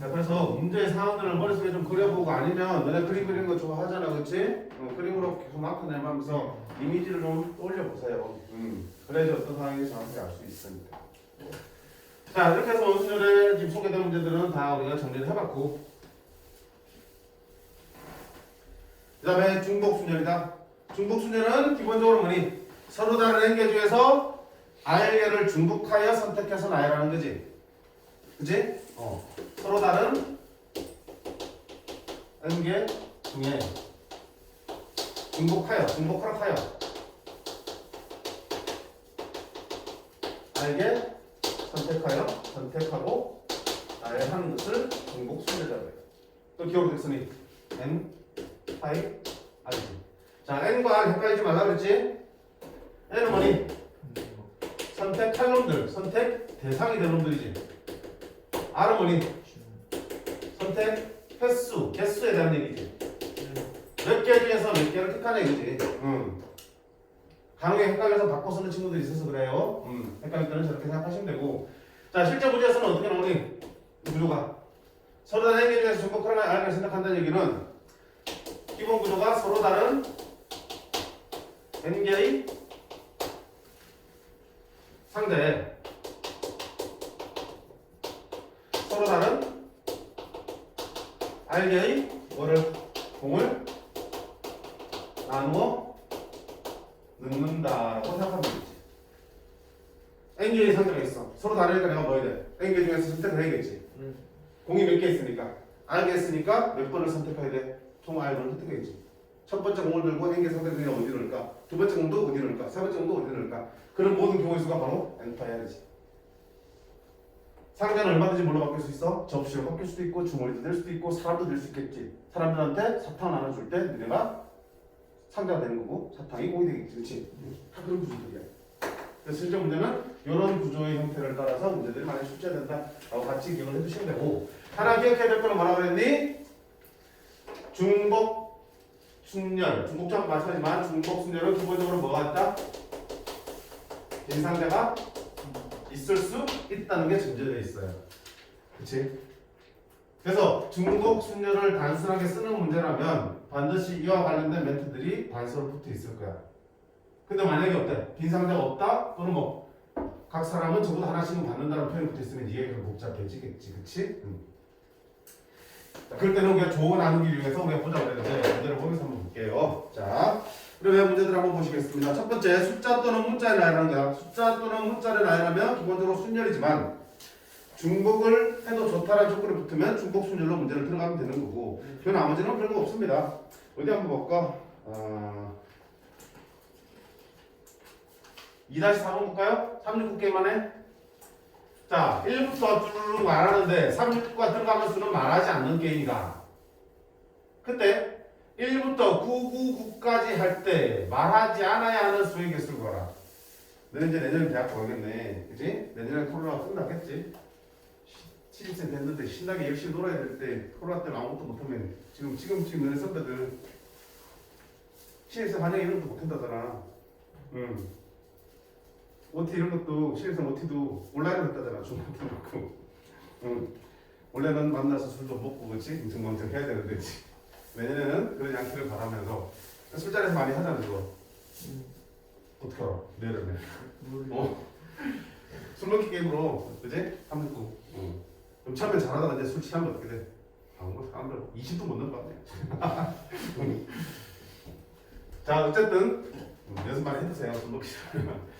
A: 자, 그래서 문제의 상황들을 머릿속에 좀 그려보고 아니면 너네 그림 그리는 거 좋아하잖아, 그렇지? 그림으로 계속 나타내면서 이미지를 좀 떠올려보세요. 그래야지 어떤 상황인지 정확하게 알 수 있으니까. 자, 이렇게 해서 원순열에 지금 소개된 문제들은 다 우리가 정리를 해봤고, 그 다음에 중복순열이다. 중복순열은 기본적으로 뭐니? 서로 다른 행계 중에서 R개를 중복하여 선택해서 나열하는 거지. 그치? 서로 다른 N개 중에 중복하라 하여 R개 선택하고 나열하는 것을 중복순열이라고 해요. 또 기억됐으니 N, 파이, R이지. 자, N과 R 헷갈리지 말라 그랬지? N은 뭐니? 선택할 놈들, 선택 대상이 된 놈들이지. R은 뭐니? 선택 횟수, 개수에 대한 얘기지. 몇 개 중에서 몇 개를 택하는 얘기지. 간혹에 헷갈려서 바꿔 쓰는 친구들이 있어서 그래요. 헷갈릴 때는 저렇게 생각하시면 되고. 자, 실제 문제에서는 어떻게 나오니? 구조가 서로 다른 행위 중에서 중복하는 R을 생각한다는 얘기는 기본 구조가 서로 다른 N개의 상대에 서로 다른 RJ 뭐를 공을 나누어 넣는다라고 생각하면 되지. N개의 상대가 있어. 서로 다르니까 내가 뭐 해야 돼? N개 중에서 선택을 해야겠지. 공이 몇 개 있으니까 R개 있으니까 몇 번을 선택해야 돼? 총 R번을 선택해야지. 첫 번째 공을 들고 N개 상대 중에 어디 넣을까? 두 번째 공도 어디 넣을까? 세 번째 공도 어디 넣을까? 그런 모든 경우의 수가 바로 N-R이지. 상대는 얼마든지 뭘로 바뀔 수 있어? 접시로 바뀔 수도 있고 주머니도 될 수도 있고 사람도 될 수 있겠지. 사람들한테 사탕 나눠줄 때 너네가 상대가 되는 거고 사탕이 공이 되겠지. 그렇지? 다 그런 구조들이야. 그래서 실제 문제는 이런 구조의 형태를 따라서 문제들이 많이 출제된다라고 같이 기억을 해두시면 되고 하나 기억해야 될 거는 뭐라고 그랬니? 중복 순열 중복점 마찬가지지만 중복 순열은 기본적으로 뭐가 있다? 빈상대가 있을 수 있다는 게 전제되어 있어요. 그치? 그래서 중복 순열을 단순하게 쓰는 문제라면 반드시 이와 관련된 멘트들이 단서로 붙어 있을 거야. 근데 만약에 어때? 빈상대가 없다? 또는 뭐 각 사람은 적어도 하나씩은 받는다는 표현이 붙어 있으면 이해가 복잡해지겠지. 그치? 자, 그럴 때는 우리가 조어 나누기 위해서 우리가 보자고 그랬는데 문제를 보면서 한번 볼게요. 자, 그러면 문제들 한번 보시겠습니다. 첫 번째, 숫자 또는 문자의 나열하는 거야. 숫자 또는 문자를 나열하면 기본적으로 순열이지만 중복을 해도 좋다라는 조건이 붙으면 중복 순열로 문제를 들어가면 되는 거고 그 나머지는 별거 없습니다. 어디 한번 볼까? 2-4번 볼까요? 369개만 해. 자, 1부터 쭈르륵 말하는데 369가 들어가면 수는 말하지 않는 게임이다. 그때 1부터 999까지 할 때 말하지 않아야 하는 수의 개수를 구하라. 너는 이제 내년에 대학 가겠네. 그지? 내년에 코로나가 끝나겠지? 취직생 됐는데 신나게 열심히 놀아야 될 때 코로나 때문에 아무것도 못하면 지금 너네 선배들 신입생 환영 이런 것도 못한다잖아. OT 이런 것도 신입생 OT도 온라인으로 했다잖아. 중간도 그렇고. 원래는 만나서 술도 먹고 그렇지? 인증망증 해야 되는데 내년에는 그러지 않기를 바라면서 술자리에서 많이 하잖아 이거. 어떻게 알아? 내일은 술 먹기 게임으로 그지? 369. 그럼 처음에 잘하다가 이제 술 취하면 어떻게 돼? 사람들 20분 못 넘을 것 같네. 자 어쨌든 연습 많이 해주세요. 술 먹기 싫으면.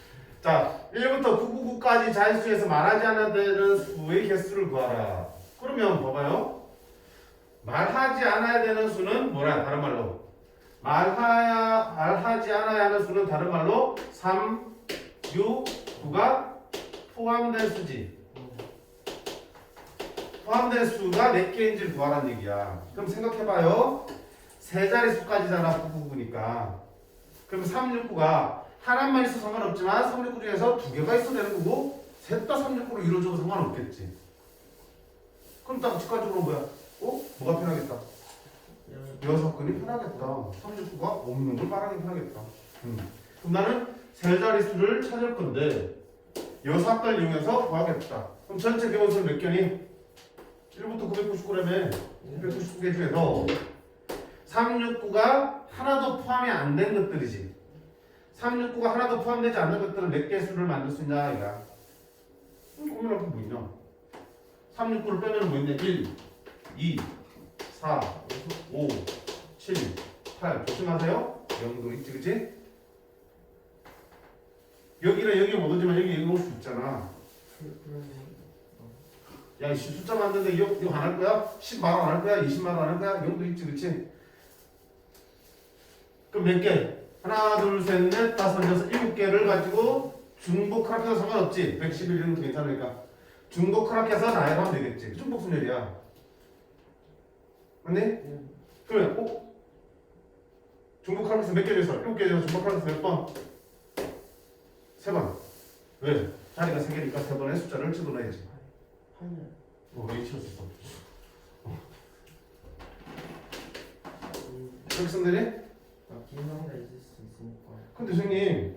A: 자 1부터 999까지 자릿수에서 말하지 않아야 되는 수의 개수를 구하라. 그러면 봐봐요. 말하지 않아야 되는 수는 뭐라? 다른 말로 말하지 않아야 하는 수는 다른 말로 3, 6, 9가 포함된 수지. 포함된 수가 몇 개인지를 구하라는 얘기야. 그럼 생각해봐요. 세 자릿수까지잖아 999니까. 그럼 369가 하나만 있어도 상관없지만 369 중에서 두 개가 있어도 되는 거고 셋 다 369로 이루어져도 상관없겠지. 그럼 딱 직관적으로 뭐야? 뭐가 편하겠다? 여섯건이 편하겠다. 369가 없는 걸 말하기 편하겠다. 그럼 나는 세 자릿수를 찾을 건데 여섯걸 이용해서 구하겠다. 그럼 전체 개원수는 몇 개니? 1부터 999라며 999개 중에서 369가 하나도 포함이 안 된 것들이지. 369가 하나도 포함되지 않는 것들은 몇 개의 수를 만들 수 있냐 이거야. 고민할 게 뭐 있냐? 369를 빼면 뭐 있냐? 1, 2, 4, 5, 7, 8 조심하세요. 0도 있지 그치? 여기는 여기 못 오지만 여기 올 수 있잖아. 야, 이 숫자 만드는데 이거 안 할 거야? 10만 원 안 할 거야? 20만 원 안 할 거야? 0도 있지 그치? 그럼 몇 개? 하나, 둘, 셋, 넷, 다섯, 여섯, 일곱 개를 가지고 중복 크락해서 상관없지. 111은 괜찮으니까. 중복 크락해서 나열하면 되겠지. 중복 순열이야. 맞니? 그러면 중복 크락해서 몇 개 돼서? 7개 돼서 중복 크락해서 몇 번? 3번. 왜? 자리가 3개니까 3번의 숫자를 집어넣어야지. 왜 치웠어? 그렇게 쓰면 되니?
C: 빈상대가 있을 수 있으니까.
A: 근데 선생님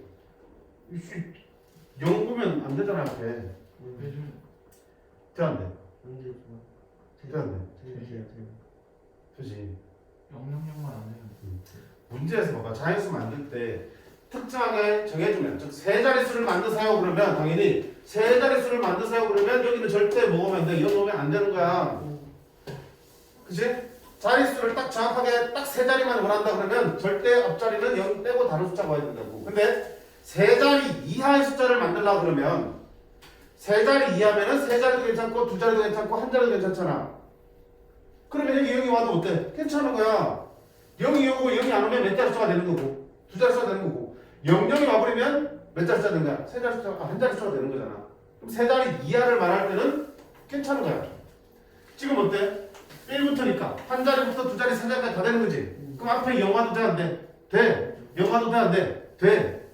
A: 0 보면 안 되잖아 앞에. 돼 안 돼?
C: 안 되지만.
A: 돼 안 돼?
C: 돼요.
A: 되지.
B: 000만 안 해요.
A: 문제에서 봐봐. 자연수 만들 때 특정하게 정해주면, 즉 세 자릿수를 만드세요 그러면 당연히 세 자릿수를 만드세요 그러면 여기는 절대 먹으면 돼. 이거 넣으면 안 되는 거야. 그치? 자릿수를 딱 정확하게 딱 세 자리만 원한다 그러면 절대 앞자리는 0 빼고 다른 숫자가 와야 된다고. 근데 세 자리 이하의 숫자를 만들려고 그러면 세 자리 이하면은 세 자리도 괜찮고 두 자리도 괜찮고 한 자리도 괜찮잖아. 그러면 여기 0이 와도 어때? 괜찮은 거야. 0이 오고 0이 안 오면 몇 자리 숫자가 되는 거고 두 자리 숫자가 되는 거고 0이 와버리면 몇 자리 숫자가 되는 거야? 세 자리 숫자가 한 자리 숫자가 되는 거잖아. 그럼 세 자리 이하를 말할 때는 괜찮은 거야. 지금 어때? 1부터니까 한 자리부터 두 자리 세 자리까지 다 되는 거지. 그럼 앞에 0 와도 돼 안 돼? 돼. 0 와도 돼 안 돼? 돼.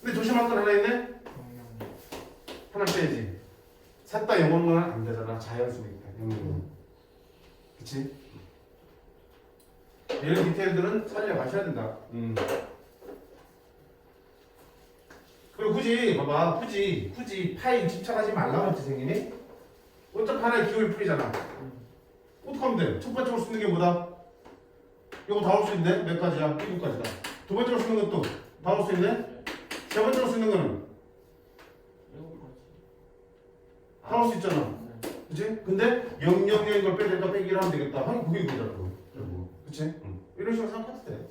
A: 근데 조심할 건 하나 있네? 하나 빼야지. 셋 다 0 오는 건 안 되잖아. 자연수니까. 그치? 이런 디테일들은 살려가셔야 된다. 그리고 굳이 봐봐. 굳이 파이 집착하지 말라고 했지 선생님이? 어차피 하나의 기호일 뿐이잖아. 어떡하면 돼? 첫 번째로 쓰는 게 뭐다? 이거 다 올 수 있네? 몇 가지야? 7가지다. 두 번째로 쓰는 것도 다 올 수 있네? 세 번째로 쓰는 거는 다 올 수 있잖아. 그치? 근데 0, 0, 0인 걸 빼야 된다, 빼기를 하면 되겠다. 하긴 그게 이거잖아. 그치? 이런 식으로 생각해도 돼.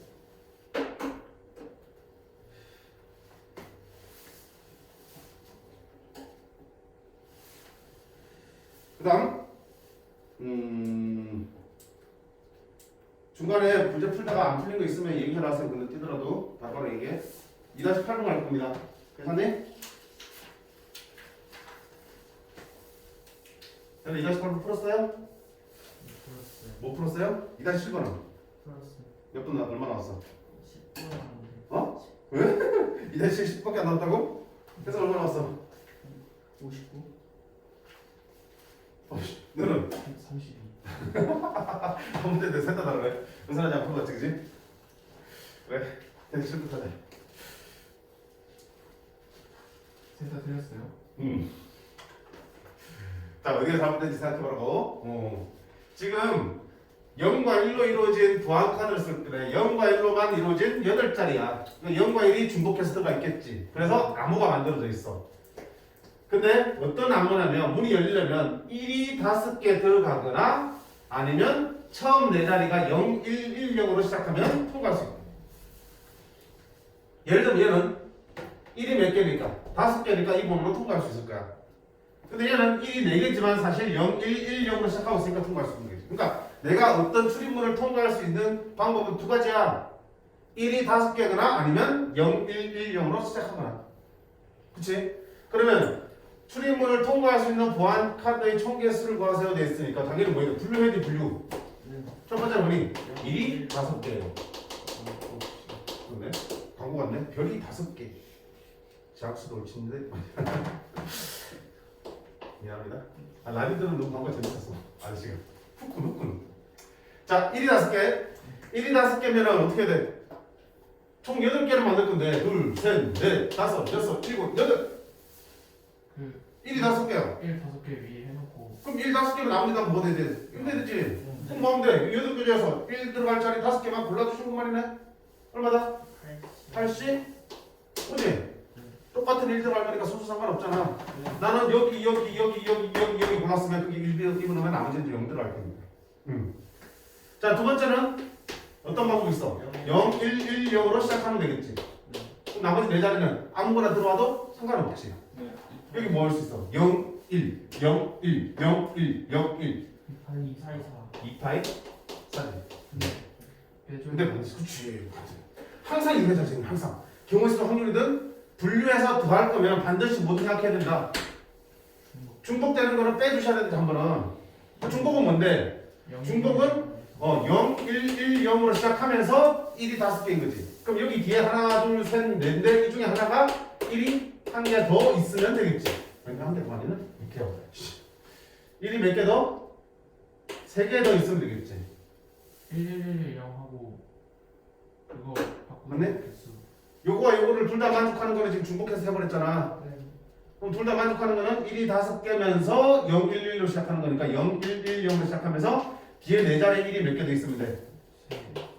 A: 그 다음 중간에 문제 풀다가 안 풀린 거 있으면 얘기해놨어요. 근데 뛰더라도 바로 얘기해. 2-8번 갈 겁니다. 괜찮니? 2-8번 풀었어요? 못 풀었어요? 2-7번은?
C: 풀었어요.
A: 몇 분 얼마 나왔어?
C: 10분 나왔는데.
A: 어? 왜? 2-7 10밖에 안 나왔다고? 그래서 얼마 나왔어?
C: 59.
A: 너는?
B: 32.
A: 한 문제 내 셋다 다르네. 은산하지 안 풀었지, 그지? 그래. 7부터 하자.
B: 셋다 틀렸어요?
A: 자, 어디가 잘못된지 생각해보라고. 지금 0과 1로 이루어진 부항칸을 쓸 때 0과 1로만 이루어진 8자리야. 0과 1이 중복해서 들어가 있겠지. 그래서 암호가 만들어져 있어. 근데 어떤 암호냐면 문이 열리려면 1이 5개 들어가거나 아니면 처음 네 자리가 0, 1, 1, 0으로 시작하면 통과할 수 있다. 예를 들면 얘는 1이 몇 개니까 5개니까 이 번호로 통과할 수 있을 거야. 근데 얘는 1이 4개지만 사실 0, 1, 1, 0으로 시작하고 있으니까 통과할 수 있는 거지. 그러니까 내가 어떤 출입문을 통과할 수 있는 방법은 두 가지야. 1이 5개거나 아니면 0, 1, 1, 0으로 시작하거나. 그치? 그러면 출입문을 통과할 수 있는 보안 카드의 총 개수를 구하세요 돼 있으니까 당연히 뭐예요? 분류해야 돼, 분류. 첫 번째 뭐니? 1이 5개예요. 그러네? 광고 같네? 별이 5개. 제약수도 올치는데 미안합니다. 라디오들은 너무 광고가 재밌었어. 아저씨가 후끈. 자, 1이 5개. 1이 5개면 어떻게 돼? 총 8개를 만들 건데 둘, 셋, 넷, 다섯, 여섯, 일곱, 여덟. 1이 5개야.
B: 1 5개 위에 해놓고.
A: 그럼 1 5개면 나머지가 뭐 돼야 돼? 1 돼야 되지. 그럼 뭐 하면 돼? 8개 중에서 1 들어갈 자리 5개만 골라주시는 거 말이네? 얼마다? 80? 그지? 똑같은 1 들어갈 거니까 순수 상관없잖아. 나는 여기 골랐으면 그게 1 넣으면 나머지는 0 들어갈 겁니다. 자, 두 번째는 어떤 방법이 있어? 0, 1, 1, 0으로 시작하면 되겠지. 그럼 나머지 네 자리는 아무거나 들어와도 상관없지. 여기 뭐 할 수 있어? 0, 1, 0, 1, 0, 1, 0, 1.
C: 2, 4,
A: 2파이 4지.
B: 빼줘야
A: 근데 뭐지? 그치. 항상 이거죠, 지금 항상. 경우수도 확률이든 분류해서 더할 거면 반드시 뭐도 생각해야 된다. 중복되는 거는 빼주셔야 된다, 한 번은. 중복은 뭔데? 중복은 0, 1, 1, 0으로 시작하면서 1이 5개인 거지. 그럼 여기 뒤에 하나, 둘, 셋, 넷인데 이 중에 하나가 1이 한 개 더 있으면 되겠지. 그러니까 한 개 더 아니면 이렇게 하고 1이 몇 개 더? 3개 더 있으면 되겠지.
B: 1111 0하고 그거 바꾸는
A: 맞네?
B: 개수.
A: 요거와 요거를 둘 다 만족하는 거는 지금 중복해서 해버렸잖아. 그럼 둘 다 만족하는 거는 1이 5개면서 0, 1, 1로 시작하는 거니까 0, 1, 1, 0으로 시작하면서 뒤에 네 자리에 1이 몇 개 더 있으면 돼?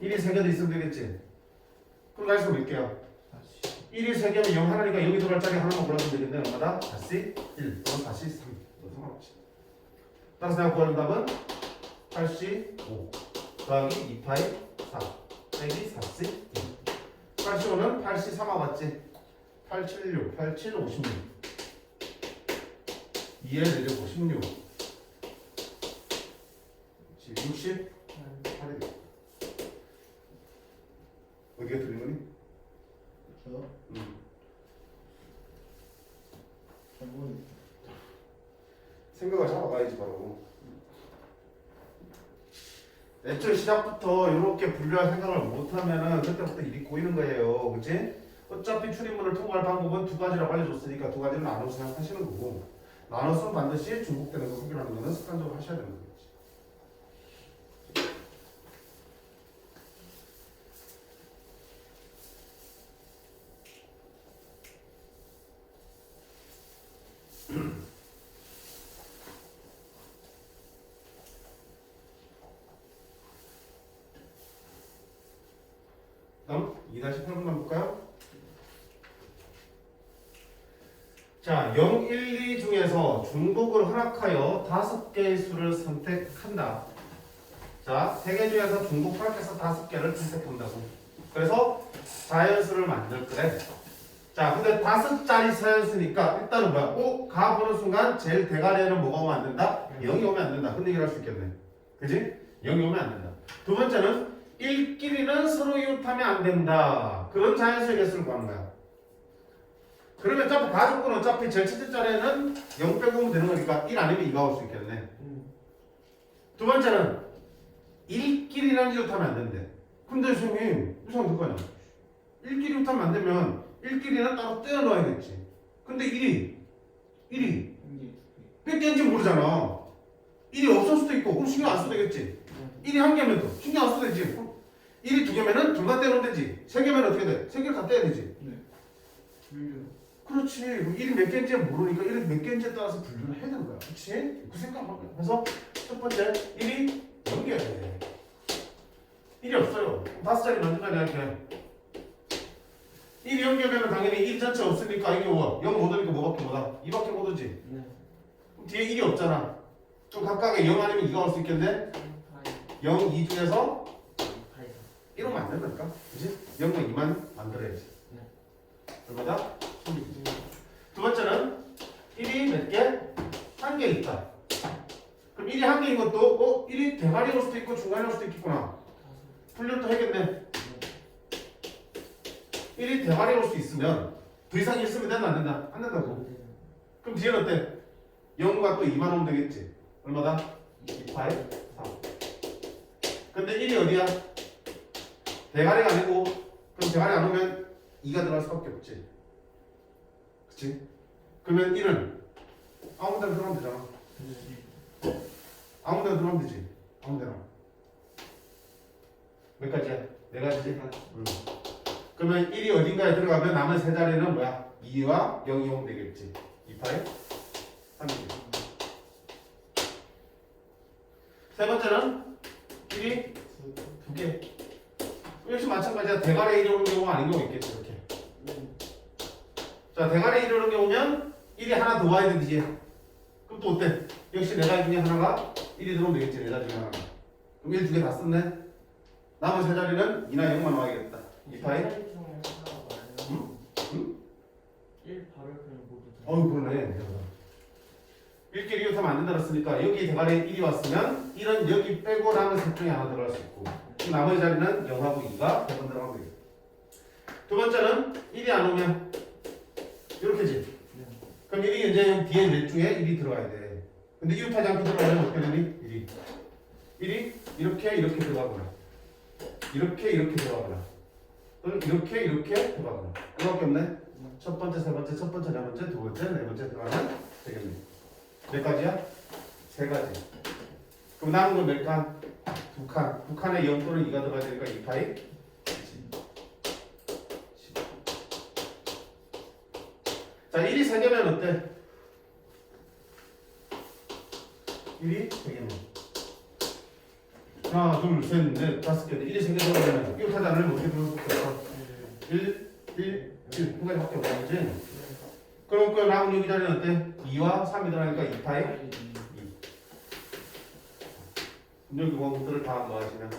A: 1이 3개 더 있으면 되겠지. 그럼 가지고 몇 개야? 1이 3개면 0 하나니까 여기 들어갈 자리 하나만 골라주면 되겠네. 얼마다? 다시 1 또는 다시 3. 상관없지. 따라서 내가 구하는 답은 85 더하기 2파이 4 빼기 40 85는 83와 같지? 876 87 56 2에 내리고 16 68이 돼. 어디가 틀린 거니?
C: 저요? 저건
A: 생각을 잡아가야지 바로. 애초에 시작부터 이렇게 분류할 생각을 못하면은 그때부터 일이 꼬이는 거예요. 그치? 어차피 출입문을 통과할 방법은 두 가지라고 알려줬으니까 두 가지를 나눠서 생각하시는 거고 나눠서 반드시 중복되는 거 확인하는 거는 습관적으로 하셔야 되는 거겠지. 다음 2-8번만 볼까요? 자, 0, 1, 2 중에서 중복을 허락하여 5개의 수를 선택한다. 자, 3개 중에서 중복 허락해서 5개를 선택한다고. 그래서 자연수를 만들 거래. 자, 근데 5자리 자연수니까 일단은 뭐야? 가 보는 순간 제일 대가리에는 뭐가 오면 안 된다? 0이 오면 안 된다. 그런 얘기를 할 수 있겠네. 그지? 0이 오면 안 된다. 두 번째는 1끼리는 서로 이웃하면 안 된다. 그런 자연수의 개수를 구하는 거야. 그러면 어차피 가족은 어차피 제일 첫째 자리에는 0 빼고 오면 되는 거니까 1 아니면 2가 올 수 있겠네. 두 번째는 1끼리는 이웃하면 안 된대. 근데 선생님 무슨 될 거냐? 1끼리 이웃하면 안 되면 1끼리는 따로 떼어 넣어야겠지. 근데 1이 몇 개인지 모르잖아. 1이 없을 수도 있고 그럼 신경 안 써도 되겠지. 1이 한 개면 또 신경 안 써도 되지. 1이 2개면은 둘 다 떼놓으면 되지. 3개면 어떻게 돼? 3개를 다 떼야 되지. 그렇지. 1이 몇 개인지 모르니까 1이 몇 개인지에 따라서 분류를 해야 되는 거야. 그렇지? 그 생각하는 거야. 그래서 첫 번째 1이 0개야 돼. 1이 없어요. 5자리 만들어야 할게. 1이 0개면 당연히 1 전체 없으니까 이게 뭐야? 0 못 오니까 뭐밖에 못 와? 2밖에 못 오지. 그럼 뒤에 1이 없잖아. 좀 각각의 0 아니면 2가 올 수 있겠네? 0, 2 중에서 1오면 안 된다니까? 그치? 0과 2만 만들어야지. 얼마다? 16이지. 두 번째는 1이 몇 개? 1개 있다. 그럼 1이 1개인 것도 1이 대가리 올 수도 있고 중간에 올 수도 있겠구나. 분류를 또 해야겠네. 1이 대가리 올 수 있으면 더 이상 있으면 된다 안 된다? 안 된다고. 그럼 뒤에는 어때? 0과 또 2만 오면 되겠지. 얼마다? 2파이 3. 근데 1이 어디야? 대가리가 아니고 그럼 대가리 안 오면 2가 들어갈 수밖에 없지. 그치? 그러면 1은 아무 데나 들어가면 되잖아. 아무 데나 들어가면 되지. 아무 데나. 몇 가지야? 4가지지? 응. 그러면 1이 어딘가에 들어가면 남은 세 자리는 뭐야? 2와 0이 오면 되겠지. 2파이 3이지. 세 번째는 1이 2개. 역시 마찬가지야. 대가리 1이 오는 경우가 아닌 경우 있겠지. 이렇게. 자, 대가리 1이 오는 경우면 1이 하나 더 와야 되지. 그럼 또 어때? 역시 4자리 중에 하나가 1이 들어오면 되겠지. 4자리 중에 하나. 그럼 1, 2개 다 썼네. 남은 세 자리는 2나 0만 와야겠다. 2파이? 응?
C: 1 바로 그냥 모두 다.
A: 그러네. 1끼리 이웃하면 안 된다 그랬으니까 여기 대가리 1이 왔으면 1은 여기 빼고 남은 셋 중에 하나 들어갈 수 있고 나머지 자리는 0하고 2가 100번 들어가면 되겠다. 두 번째는 1이 안 오면 이렇게지. 그럼 1이 이제 뒤에 넷 중에 1이 들어가야 돼. 근데 이웃하지 않고 들어가면 어떻게 되니? 1이 이렇게 들어가거나 이렇게 들어가거나 또는 이렇게 들어가거나 이거밖에 없네. 첫 번째, 세 번째, 첫 번째, 네 번째, 두 번째, 네 번째 들어가면 되겠네. 몇 가지야? 3가지. 그럼 남은 건 몇 칸? 2칸. 2칸에 0 또는 2가 들어가야 되니까 2파이 10. 자, 1이 3개면 어때? 1이 3개면 하나, 둘, 셋, 넷, 5개. 1이 3개 들어가면 이웃하지 않으면 어떻게 들어올 수 없어? 1, 1, 1. 두 가지밖에 없지. 그럼 그 남은 여기 자리는 어때? 2와 3이 들어가니까 2파이 2. 여기 원들을 다 뭐하시면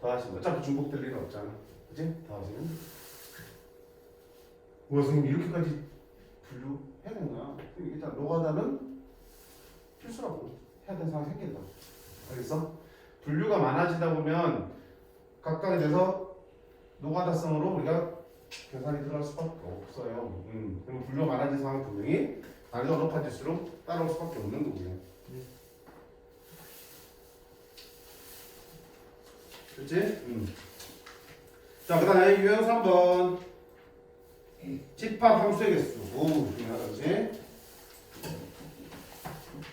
A: 더하시면 어차피 중복될 일은 없잖아. 그치? 더하시면 뭐 선생님 이렇게까지 분류해야 되나? 일단 노가다는 필수라고 해야 되는 상황이 생긴다. 알겠어? 분류가 많아지다 보면 각각에 대해서 노가다성으로 우리가 계산이 들어갈 수밖에 없어요. 그럼 분류가 많아진 상황 분명히 난이도가 높아질수록 따라올 수밖에 없는 거고요. 그렇지? 자, 그 다음에 유형 3번 집합 함수의 개수. 오, 중요하다. 그렇지?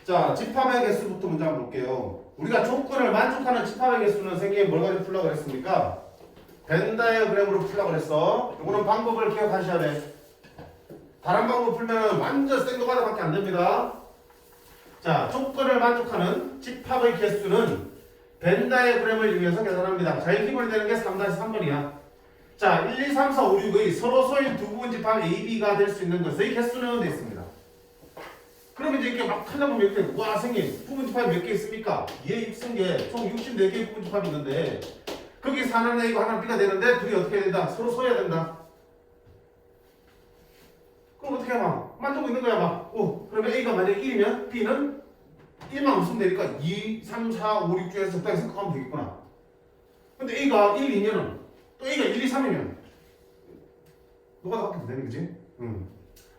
A: 자, 집합의 개수부터 먼저 한번 볼게요. 우리가 조건을 만족하는 집합의 개수는 선생님이 뭘 가지고 풀라고 그랬습니까? 벤 다이어그램으로 풀라고 그랬어. 이거는 방법을 기억하셔야 돼. 다른 방법 풀면 완전 생노가다밖에 안 됩니다. 자, 조건을 만족하는 집합의 개수는 벤 다이어그램을 이용해서 계산합니다. 제일 기본이 되는 게 3-3번이야. 자, 1, 2, 3, 4, 5, 6의 서로 소인 두 부분 집합 A, B가 될 수 있는 것의 개수는 되어 있습니다. 그럼 이제 이렇게 막 하다 보면 이렇게 와 선생님 부분 집합이 몇 개 있습니까? 2의 6승계 총 64개의 부분 집합이 있는데 거기서 하나는 A고 하나는 B가 되는데 둘이 어떻게 해야 된다? 서로 소해야 된다. 그럼 어떻게 막 만들고 있는 거야 막. 그러면 A가 만약에 1이면 B는 1만 없으면 되니까 2, 3, 4, 5, 6 중에서 적당히 생각하면 되겠구나. 근데 A가 1, 2면 또 A가 1, 2, 3이면 너가 다 바뀌면 되는 거지?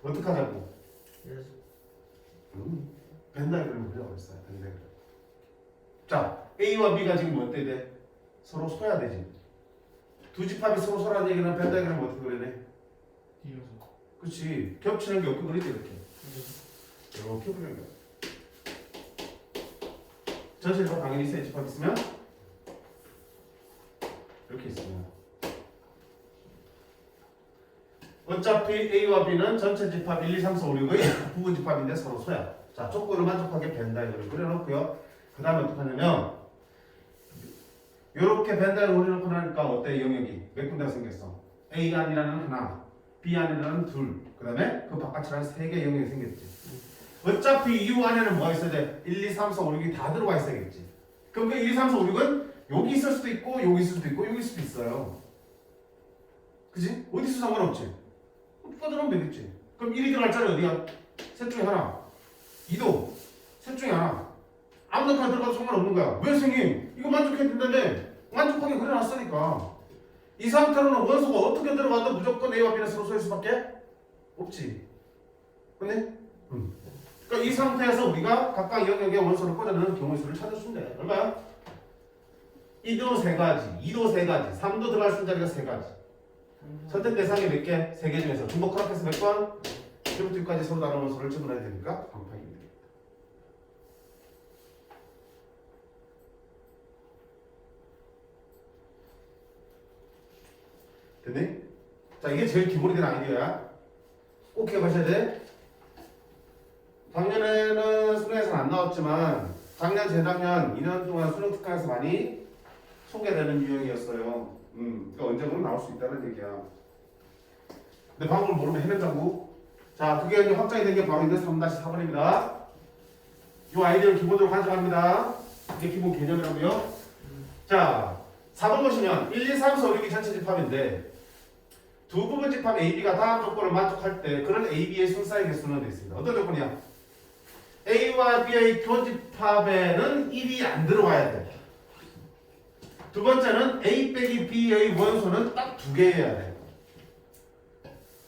A: 어떻게 하자고? 벤 다이어그램을 그려고 했어요. 벤 다이어그램. 자, A와 B가 지금 어때야 돼? 서로 소야 되지. 두 집합이 서로 소라는 얘기는 벤 다이어그램 어떻게 그려야
B: 뒤에서
A: 그렇지. 겹치는 게 없고 그리지 이렇게. 이렇게 그리는 거야. 전체에서 당연히 세 집합 있으면 이렇게 있으면 어차피 A와 B는 전체 집합 1, 2, 3, 4, 5, 6의 부분 집합인데 서로 소야. 자, 조건을 만족하게 벤 다이어그램을 그려놓고요. 그 다음에 어떻게 하냐면 이렇게 벤 다이어그램을 그려놓고 나니까 어때? 영역이 몇 군데가 생겼어? A 안이라는 하나, B 안이라는 둘, 그 다음에 그 바깥이라는 세 개의 영역이 생겼지. 어차피 U 안에는 뭐가 있어야 돼? 1, 2, 3, 4, 5, 6이 다 들어가 있어야겠지. 그럼 그 1, 2, 3, 4, 5, 6은 여기 있을 수도 있고 여기 있을 수도 있고 여기 있을 수도 있어요. 그지? 어디서 상관없지? 누가 들어가면 되겠지. 그럼 1이 들어갈 자리 어디야? 셋 중에 하나. 2도 셋 중에 하나. 아무나 들어가도 상관없는 거야. 왜 선생님? 이거 만족해야 된다며. 만족하게 그려놨으니까. 이 상태로는 원소가 어떻게 들어가도 무조건 A와 B는 서로 소일 수밖에 없지. 근데? 그러니까 이 상태에서 우리가 각각 영역의 원소를 꽂아내는 경우의 수를 찾아주면 돼. 얼마야? 2도 3가지, 2도 3가지, 3도 들어갈 수 있는 자리가 3가지. 선택 대상이 몇 개? 3개 중에서 중복 허락해서 몇 번? 1부터 6까지 서로 다른 원소를 집어넣어야 되니까 방파입니다. 됐니? 자, 이게 제일 기본이 된 아이디어야. 꼭 기억하셔야 돼. 작년에는 수능에서는 안 나왔지만 작년, 재작년 2년 동안 수능 특강에서 많이 소개되는 유형이었어요. 그러니까 언제든 나올 수 있다는 얘기야. 근데 방법을 모르면 헤맨다고. 자, 그게 이제 확정이 된 게 바로 있는 3-4번입니다. 이 아이디어를 기본적으로 가져갑니다. 이게 기본 개념이라고요. 자, 4번 보시면 1, 2, 3, 4, 5, 6이 전체 집합인데 두 부분 집합 A, B가 다음 조건을 만족할 때 그런 A, B의 순서의 개수는 되어 있습니다. 어떤 조건이야? A와 B의 교집합에는 1이 안 들어가야 돼. 두 번째는 A 빼기 B의 원소는 딱 2개여야 돼.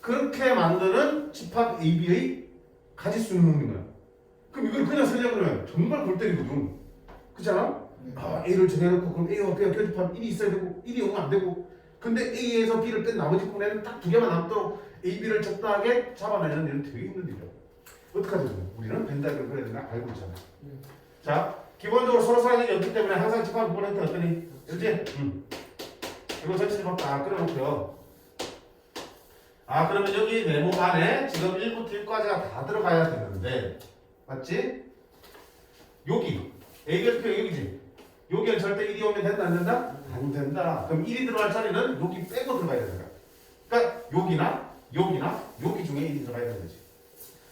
A: 그렇게 만드는 집합 A, B의 가지수는 있는 거야. 그럼 이걸 그냥 쓰려고 그러면 정말 골 때리거든. 그렇지 않아? A를 정해놓고 그럼 A와 B가 교집합 1이 있어야 되고 1이 오면 안 되고 근데 A에서 B를 뺀 나머지 부분에는 딱 2개만 남도록 A, B를 적당하게 잡아내는 일은 되게 힘든 일이야. 어떡하죠? 우리는 벤 다이어그램 그려야 되나 알고 있잖아. 자, 기본적으로 서로 사랑이 없기 때문에 항상 집합 부분한테 어떠니? 그렇지? 이거 전체 집합 다 그려놓고요. 그러면 여기 네모 안에 지금 1부터 6까지가 다 들어가야 되는데 맞지? 여기 A교표 여기지? 여기는 절대 1이 오면 된다 안 된다? 안 된다. 그럼 1이 들어갈 자리는 여기 빼고 들어가야 된다. 여기나 여기 중에 1이 들어가야 되는 거지.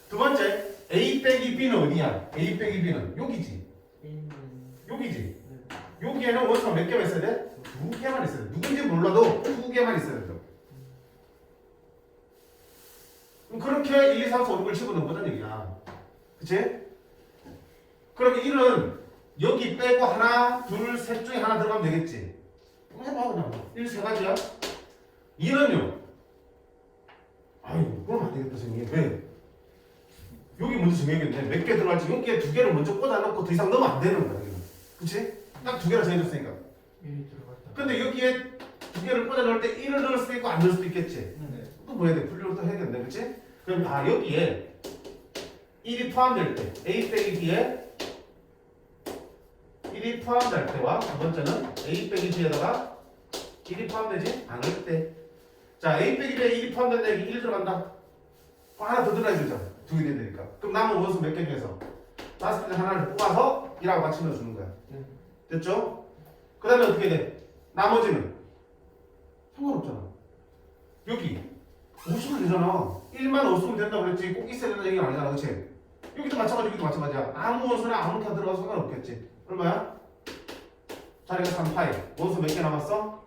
A: 두 번째 A 빼기 B는 어디야? A 빼기 B는 여기지.
C: A는
A: 여기지. 여기에는 원소가 몇 개만 있어야 돼? 2개만 있어야 돼. 누군지 몰라도 2개만 있어야 돼. 그럼 그렇게 1, 2, 3, 4, 5, 6을 집어넣은 거란 얘기야. 그치? 그러면 1은 여기 빼고 하나, 둘, 셋 중에 하나 들어가면 되겠지. 해봐 그냥. 1 세 가지야. 2는요? 아유, 그럼 안 되겠다 선생님. 왜? 여기 먼저 정해야겠네. 몇 개 들어갈지 여기에 2개를 먼저 꽂아놓고 더 이상 넣으면 안 되는 거야. 그치? 딱 2개를 정해줬으니까.
B: 1이 들어갔다.
A: 근데 여기에 2개를 꽂아 넣을 때 1을 넣을 수도 있고 안 넣을 수도 있겠지.
C: 네.
A: 또 뭐 해야 돼? 분류를 또 해야겠네. 그치? 그럼 여기에 1이 포함될 때 A 빼기 B에 1이 포함될 때와 두 번째는 A 빼기 B에다가 1이 포함되지 않을 때. 자, A 빼기 B에 1이 포함된다. 여기 1 들어간다. 하나 더 들어야 되죠. 2개 되니까. 그럼 남은 원수 몇 개 중에서 5개 중에 하나를 뽑아서 1하고 같이 넣어주는 거야. 됐죠? 그 다음에 어떻게 돼? 나머지는 상관없잖아. 여기 50은 되잖아. 1만 없으면 된다고 그랬지. 꼭 있어야 된다는 얘기는 아니잖아. 그치? 여기도 마찬가지, 여기도 마찬가지야. 아무 원소나 아무 다 들어가서 상관없겠지. 얼마야? 자리가 3파이. 원소 몇 개 남았어?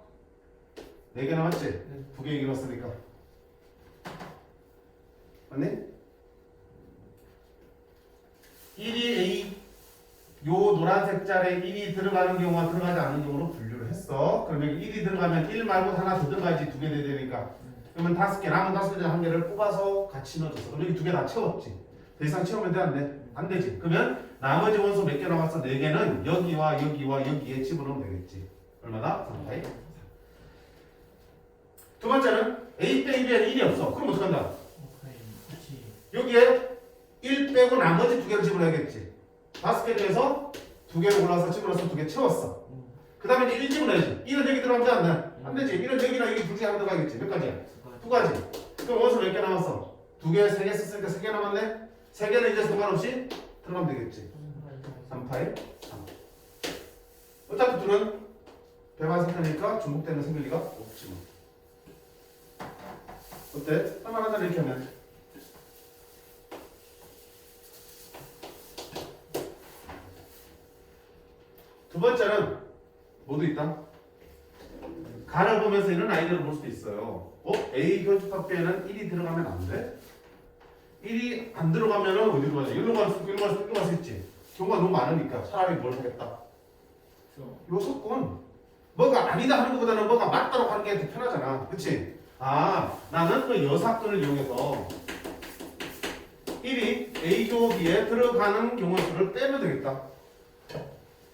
A: 4개 남았지? 2개 이겼으니까. 맞니? 1이 A 요 노란색 자리에 1이 들어가는 경우와 들어가지 않는 경우로 분류를 했어. 그러면 1이 들어가면 1 말고 하나 더 들어가야지 2개 돼야 되니까. 그러면 5개, 남은 5개 중에 1개를 뽑아서 같이 넣어줬어. 그럼 여기 2개 다 채웠지. 더 이상 채우면 돼, 안 돼? 안 되지. 그러면 나머지 원소 몇 개 남았어? 4개는 여기와 여기와 여기에 집어넣으면 되겠지. 얼마나? 3파이. 두 번째는 A 빼기 B에는 1이 없어. 그럼 어떡한다?
B: 오케이. 그렇지.
A: 여기에 1 빼고 나머지 2개를 집어넣어야겠지. 5개 중에서 2개를 골라서 집어넣어서 2개 채웠어. 그 다음에 이제 1 집어넣어야지. 1은 여기 들어가면 돼, 안 돼? 안 되지. 1은 여기나 여기 2개 하나 들어가겠지. 몇 가지야? 2가지. 그럼 원소 몇 개 남았어? 2개, 3개 썼으니까 3개 남았네? 3개는 이제 상관없이 들어가면 되겠지. 3파이 3. 어차피 둘은 배반사태니까 중복되는 생길 리가 없지 뭐. 어때? 할만하다 이렇게 하면. 두 번째는 뭐도 있다? 간을 보면서 이런 아이디어를 볼 수도 있어요. A 교집합비에는 1이 들어가면 안 돼? 1이 안 들어가면은 어디로 가지? 일로 갈 수 있고 일로 갈 수 있고 일로 갈 수 있지. 경우가 너무 많으니까 차라리 뭘 하겠다. 요 조건 뭐가 아니다 하는 것보다는 뭐가 맞다고 하는 게 더 편하잖아. 그치? 나는 그 여사건을 이용해서 1이 A조비에 들어가는 경우 수를 빼면 되겠다.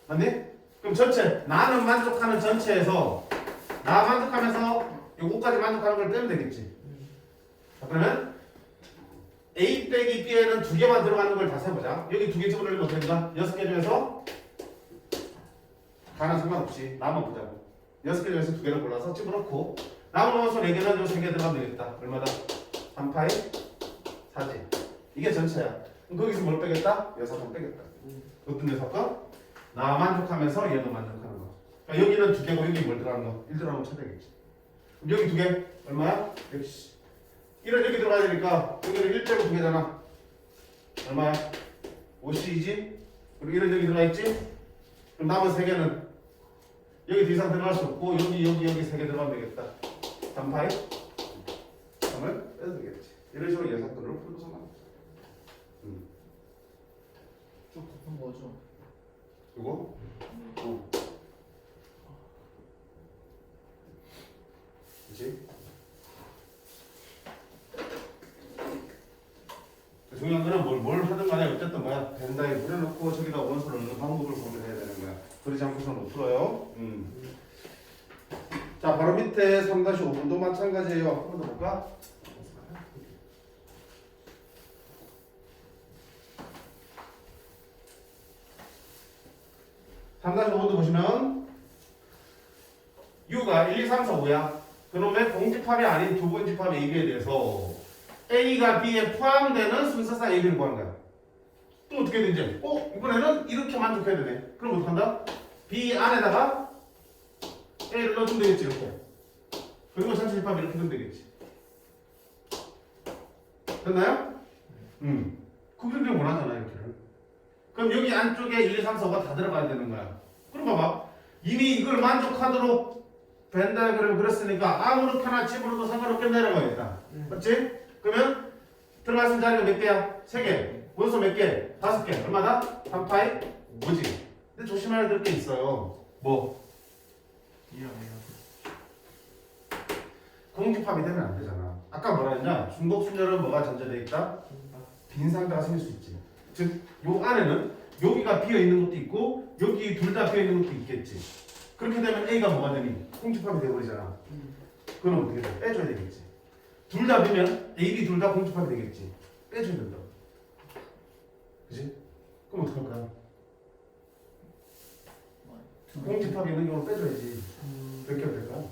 A: 맞니? 그럼 전체 나는 만족하는 전체에서 나 만족하면서 요거까지 만족하는 걸 빼면 되겠지. 자, 그러면 A 빼기 B에는 2개만 들어가는 걸 다 세보자. 여기 2개 집어넣으면 어떻게 된다? 6개 중에서 가는 상관없이 나만 보자고. 6개 중에서 2개를 골라서 집어넣고 남은 원소 4개는 요 3개 들어가면 되겠다. 얼마다? 3파이 4지. 이게 전체야. 그럼 거기서 뭘 빼겠다? 여사건 빼겠다. 어떤 여사건? 나 만족하면서 얘도 만족하는 거. 그러니까 여기는 2개고 여기 뭘 들어가는 거? 1 들어가면 쳐야겠지. 그럼 여기 2개 얼마야? 110. 1은 여기 들어가야 되니까 여기는 1 빼고 2개잖아. 얼마야? 50이지? 그리고 1은 여기 들어가 있지? 그럼 남은 3개는 여기 더 이상 들어갈 수 없고 여기 3개 들어가면 되겠다. 3파이 3을 빼도 되겠지. 이런 식으로 예사건으로 풀어서 나옵니다.
C: 쭉 굽은 거죠.
A: 이거? 그치? 중요한 거는 뭘 하든 간에 어쨌든 뭐야 벤다에 뿌려놓고 저기다 원소를 넣는 방법을 보면 해야 되는 거야. 그러지 않고서는 못 풀어요. 자 바로 밑에 3-5분도 마찬가지예요. 한 번 더 볼까? 3-5번도 보시면 U가 1, 2, 3, 4, 5야. 그놈의 공집합이 아닌 두 번 집합 AB에 대해서 A가 B에 포함되는 순서상 AB를 구하는 거야. 또 어떻게 되지? 이번에는 이렇게 만족해야 되네. 그럼 어떡한다? B 안에다가 A를 넣어주면 되겠지 이렇게. 그리고 전체 집합 이렇게 되면 되겠지. 됐나요? 그렇게 원하잖아 이렇게를. 그럼 여기 안쪽에 1, 2, 3, 4, 5가 다 들어가야 되는 거야. 그럼 봐봐. 이미 이걸 만족하도록 벤 다이어그램을 그렸으니까 아무렇게나 집어넣어도 상관없게 내려가야겠다. 맞지? 그러면 들어가 있는 자리가 몇 개야? 3개. 원소 몇 개? 5개. 얼마다? 3파이 5지. 근데 조심해야 될 게 있어요. 뭐?
B: 이해하네요.
A: 공집합이 되면 안 되잖아. 아까 뭐라 했냐? 중복 순열은 뭐가 전제되어 있다? 빈 상태가 생길 수 있지. 즉, 요 안에는 여기가 비어 있는 것도 있고 여기 둘 다 비어 있는 것도 있겠지. 그렇게 되면 A가 뭐가 되니? 공집합이 되어버리잖아. 그럼 어떻게 돼? 빼줘야 되겠지. 둘 다 비면 A, B 둘 다 공집합이 되겠지. 빼줘야 된다. 그지? 그럼 어떡할까요? 공집합이 있는 경우는 빼줘야지. 몇 개가 될까요?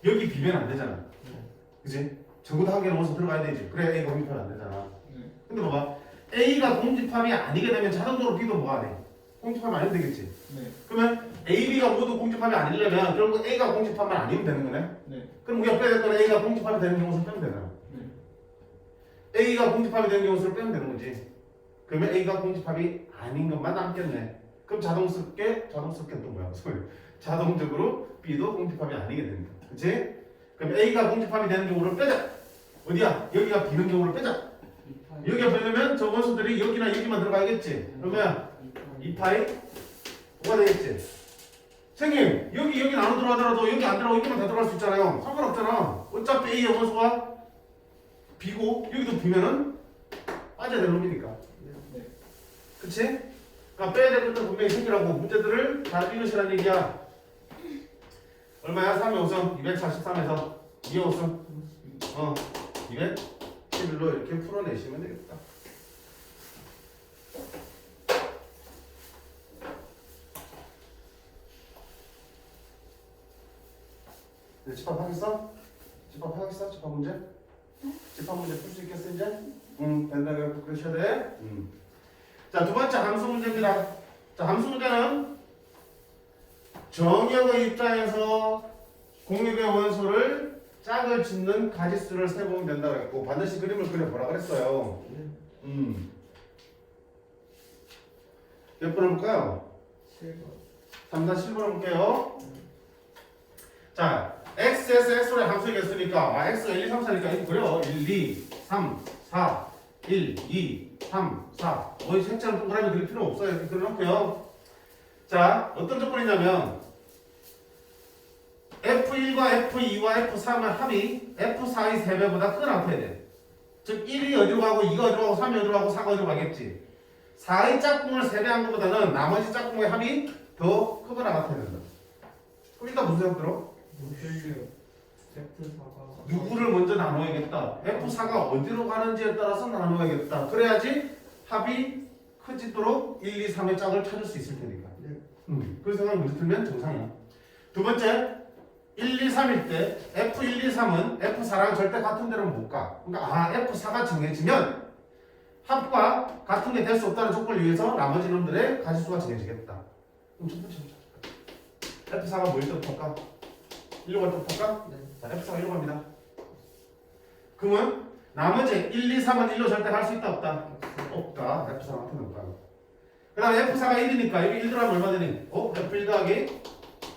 A: 여기 비면 안 되잖아. 그지? 적어도 한 개는 원소 들어가야 되지. 그래야 A가 공집합이 안 되잖아. 근데 봐봐. A가 공집합이 아니게 되면 자동적으로 B도 뭐가 안 해? 공집합이 아니면 되겠지. 그러면 A, B가 모두 공집합이 아니려면 결국 A가 공집합만 아니면 되는 거네. 그럼 우리가 빼야 될 거는 A가 공집합이 되는 경우를 빼면 되잖아. A가 공집합이 되는 경우를 빼면 되는 거지. 그러면 A가 공집합이 아닌 것만 남겠네. 그럼 자동스럽게 또 뭐야? 자동적으로 B도 공집합이 아니게 됩니다. 그치? 그럼 A가 공집합이 되는 경우를 빼자. 어디야? 여기가 비는 경우를 빼자. 여기가 비려면 저 원소들이 여기나 여기만 들어가야겠지. 그러면 2파이 5가 되겠지. 선생님 여기 안으로 들어가더라도 여기 안 들어가고 여기만 다 들어갈 수 있잖아요. 상관없잖아. 어차피 A의 원소가 B고 여기도 B면은 빠져야 되는 놈이니까. 그치? 그러니까 빼야 될 것들 분명히 생기라고 문제들을 다 읽으시라는 얘기야. 얼마야? 3의 5성 243에서 2의 5성 211로 이렇게 풀어내시면 되겠다. 네, 집합하겠어? 집합하겠어? 집합 문제? 집합 문제 풀 수 있겠어 이제? 된다고 그러셔야 돼. 자, 두 번째 함수 문제입니다. 자, 함수 문제는 정역의 입장에서 공역의 원소를 짝을 짓는 가지수를 세보면 된다고 했고 반드시 그림을 그려보라 그랬어요. 몇 번 해볼까요? 3단 7번 해볼게요. 자, x에서 x로 함수이겠으니까 x가 1, 2, 3, 4니까 이거 그려. 1, 2, 3, 4 1, 2, 3, 4 색깔은 동그라미 그릴 필요 없어요. 이렇게 그려놓고요. 자, 어떤 조건이냐면 F1과 F2와 F3의 합이 F4의 3배보다 크거나 같아야 돼. 즉 1이 어디로 가고 2가 어디로 가고 3이 어디로 가고 4가 어디로 가겠지. 4의 짝꿍을 3배 한 것보다는 나머지 짝꿍의 합이 더 크거나 같아야 된다. 그럼 일단 무슨 생각 들어? 누구를 먼저 나눠야겠다. F4가 어디로 가는지에 따라서 나눠야겠다. 그래야지 합이 커지도록 1, 2, 3의 짝을 찾을 수 있을 테니까. 그 생각을 먼저 들면 정상이야. 두 번째, 1, 2, 3일 때 F1, 2, 3은 F4랑 절대 같은 데는 못 가. 그러니까 F4가 정해지면 합과 같은 게 될 수 없다는 조건을 위해서 나머지 놈들의 가지수가 정해지겠다. 그럼 첫 번째 F4가 뭐일 때부터 할까? 1로 갈 때부터 할까? 자, F4가 1로 갑니다. 그러면 나머지 1, 2, 3은 1로 절대 갈 수 있다 없다? 없다. F4가 앞에는 없다. 그 다음에 F4가 1이니까 여기 1 들어가면 얼마 되니? F1 더하기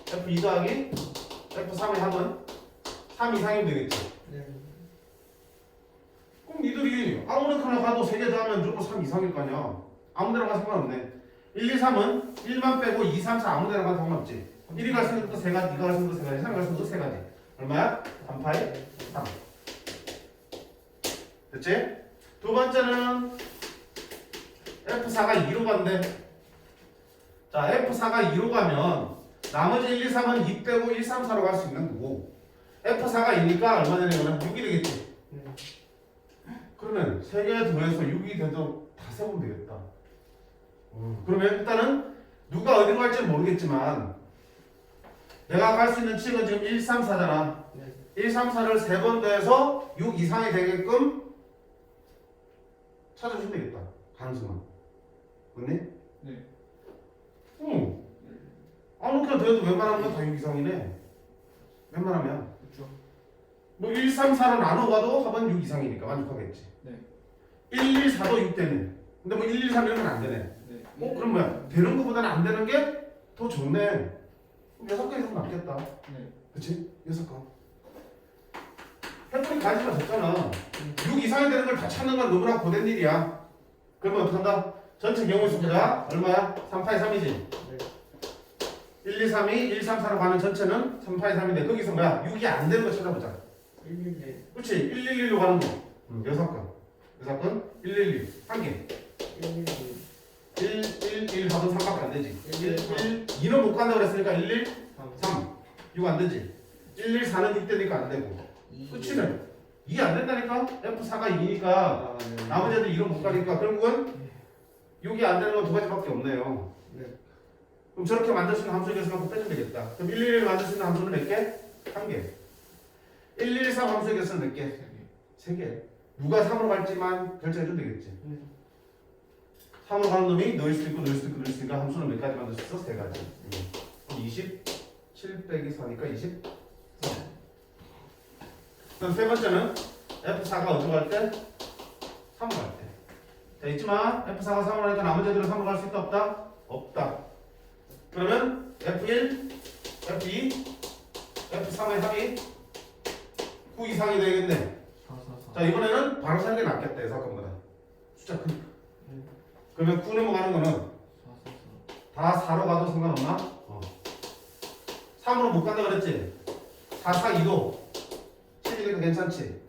A: F2 더하기 F3의 합은 3 이상이면 되겠지. 그럼 니들이 아무데나 가도 3개 더하면 무조건 3 이상일 거 아니야. 아무데나 가도 상관없네. 1, 2, 3은 1만 빼고 2, 3, 4 아무데나 가도 상관없지. 1이 갈 수 있는 것도 3가지, 2가 갈 수 있는 것도 3가지, 3이 갈 수 있는 것도 3가지. 얼마야? 3파이 3. 됐지? 두 번째는 F4가 2로 간대. 자, F4가 2로 가면 나머지 1, 2, 3은 2 빼고 1, 3, 4로 갈 수 있는 거고 F4가 2니까 얼마 되냐면 6이 되겠지. 그러면 3개 더해서 6이 되도록 다 세보면 되겠다. 그러면 일단은 누가 어디로 갈지는 모르겠지만 내가 갈 수 있는 칙은 지금 1, 3, 4잖아. 1, 3, 4를 3번 더해서 6 이상이 되게끔 찾아주면 되겠다. 가능성은. 맞니? 응. 아무렇게나 더해도 웬만하면 건 다 6 이상이네. 웬만하면
C: 그렇죠.
A: 뭐 1, 3, 4로 나눠 가도 합은 6 이상이니까 만족하겠지.
C: 네.
A: 1, 2, 4도 6 되네. 근데 뭐 1, 2, 3 이런 건 안 되네.
C: 네.
A: 그럼 뭐야? 되는 것보다는 안 되는 게 더 좋네. 6개 이상 낫겠다.
C: 네.
A: 그치? 6건. 해프닝 가지가 됐잖아. 6 이상이 되는 걸 다 찾는 건 너무나 고된 일이야. 그러면 어떡한다? 전체 경우의 수가 얼마야? 3파이 3이지?
C: 네.
A: 1, 2, 3이 1, 3, 4로 가는 전체는 3파이 3인데 거기서 뭐야? 6이 안 되는 거 찾아보자.
C: 111.
A: 그렇지? 111로 가는 거. 6건. 6건 111. 한 개.
C: 111.
A: 111 하면 3밖에 안 되지.
C: 111.
A: 2는 못 간다고 그랬으니까 11
C: 3.
A: 3. 6 안 되지. 114는 6 되니까 안 되고. 끝이네. 2 안 된다니까? F4가 2니까
C: 아, 네.
A: 나머지 애들 2로 못 가니까 결국은 6이 안 되는 건 두 가지밖에 없네요.
C: 네.
A: 그럼 저렇게 만들 수 있는 함수 계수 갖고 빼주면 되겠다. 그럼 111을 만들 수 있는 함수는 몇 개? 1개. 113 함수의 개수는 몇 개? 3개. 누가 3으로 갈지만 결정해주면 되겠지. 3으로 가는 놈이 넣을 수도 있고 넣을 수도 있고 넣을 수 있으니까 함수는 몇 가지 만들 수 있어? 3가지. 그럼 27 빼기 4니까 20. 그럼 세 번째는 F4가 어디로 갈 때? 3으로 갈 때. 자, 있지만 F4가 3으로 가니까 나머지 애들은 3으로 갈 수 있다 없다? 없다. 그러면 F1, F2, F3의 합이 9 이상이 되겠네.
B: 4, 4, 4.
A: 자, 이번에는 바로 사는 게 낫겠다. 이 사건보다. 숫자 크니까. 그러면 9 넘어가는 거는
B: 4, 4, 4.
A: 다 4로 가도 상관없나? 3으로 못 간다 그랬지? 4, 4, 2도 7이니까 괜찮지?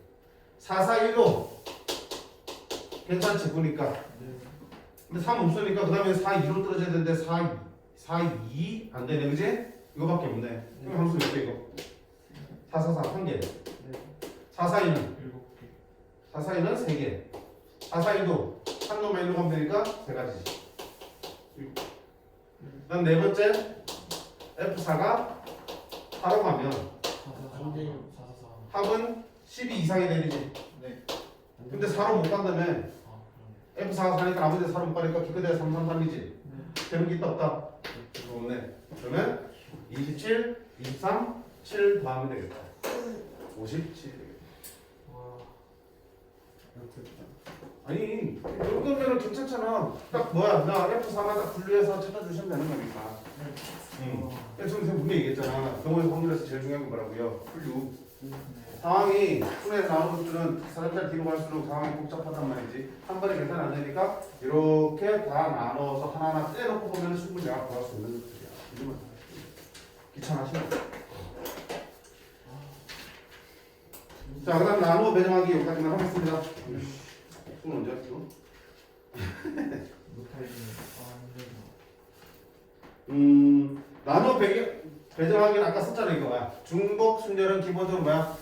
A: 4, 4, 1도 괜찮지? 9니까. 근데 3 없으니까 그 다음에 4, 2로 떨어져야 되는데 4, 2 안 되네, 그지? 이거밖에 없네. 그럼 함수 몇 개 이거? 4, 4, 4 한 개. 4, 4, 2는?
B: 7개.
A: 4, 4, 2는 3개. 4, 4, 2도 한 놈만 1로 가면 되니까 3가지지. 그다음 네 번째 F4가 4로 가면
B: 4, 4, 4.
C: 안 돼요.
B: 4, 4, 4.
A: 합은 12 이상이 되지.
C: 네.
A: 근데 4로 못 간다며.
B: 아, 그러네.
A: F4가 4니까 나머지 4로 못 가니까 기껏해야 3, 3, 3이지. 되는 게 있다 없다? 없네. 그러면 27, 23, 7 더하면 되겠다. 57 되겠다.
B: 와.
A: 아니 이 정도면 괜찮잖아. 딱 뭐야? 나 F4만 딱 분류해서 찾아주시면 되는 거니까. 응. 선생님 분명히 얘기했잖아. 병원 확률에서 제일 중요한 건 뭐라고요? 분류. 상황이 순에서 나오는 것들은 사람들 뒤로 갈수록 상황이 복잡하단 말이지. 한 번에 계산 안 되니까 이렇게 다 나눠서 하나하나 떼놓고 보면 충분히 내가 구할 수 있는 것들이야. 이러면 귀찮아하시면. 자, 그다음 나누어 배정하기 여기까지만 하겠습니다. 손 언제 했어?
B: 못하겠네. 아, 힘들다.
A: 나누어 배정하기는 아까 썼잖아 이거 뭐야? 중복 순열은 기본적으로 뭐야?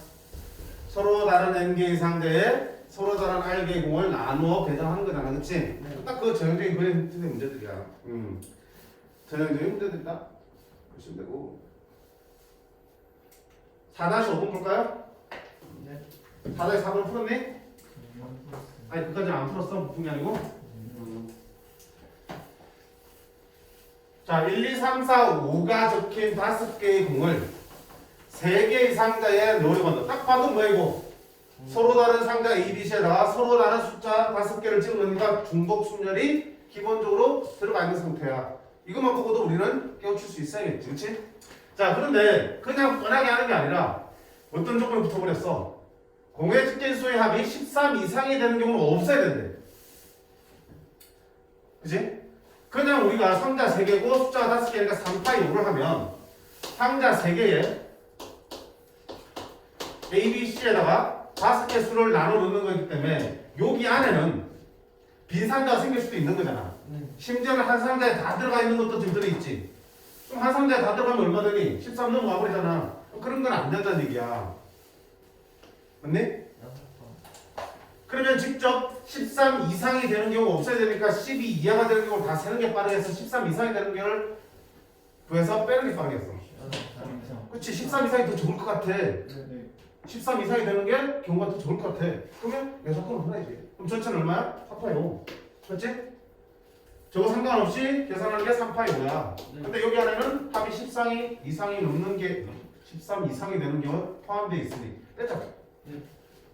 A: 서로 다른 n개의 상자에 서로 다른 r개의 공을 나누어 배정하는 거잖아, 그렇지? 딱 그 전형적인 그림 틀린 문제들이야. 전형적인 문제들이다. 보시면 되고. 4-5번 볼까요?
C: 네.
A: 4-4번 풀었니?
B: 이만 풀었어요.
A: 아니 그까지 안 풀었어? 부품이 아니고? 자, 1, 2, 3, 4, 5가 적힌 5개의 공을 3개의 상자에 넣으려고 딱 봐도 뭐야 이거? 서로 다른 상자 A, B, C에다가 서로 다른 숫자 5개를 집어넣으니까 중복 순열이 기본적으로 들어가 있는 상태야. 이것만 보고도 우리는 깨우칠 수 있어야겠지, 그렇지? 자, 그런데 그냥 뻔하게 하는 게 아니라 어떤 조건을 붙어버렸어? 공의 집계수의 합이 13 이상이 되는 경우는 없어야 된대. 그치? 그냥 우리가 상자 3개고 숫자가 5개니까 3파이 5를 하면 상자 3개에 A, B, C에다가 5개 수를 나눠 놓는 거기 때문에 여기 안에는 빈 상자가 생길 수도 있는 거잖아. 심지어는 한 상자에 다 들어가 있는 것도 지금 들어있지. 그럼 한 상자에 다 들어가면 얼마 되니? 13 넘어가 버리잖아. 그런 건 안 된다는 얘기야. 맞니? 그러면 직접 13 이상이 되는 경우가 없어야 되니까 12 이하가 되는 경우를 다 세는 게 빠르겠어. 13 이상이 되는 경우를 구해서 빼는 게 빠르겠어. 그렇지. 13 이상이 더 좋을 것 같아.
C: 네.
A: 13 이상이 되는 게 경우가 더 좋을 것 같아. 그러면 여섯건을 풀어야지. 그럼 전체는 얼마야? 4파이오. 그렇지? 저거 상관없이 계산하는 게 3파이오야. 근데 여기 안에는 합이 13 이상이 넘는 게 13 이상이 되는 경우 포함되어 있으니 빼자.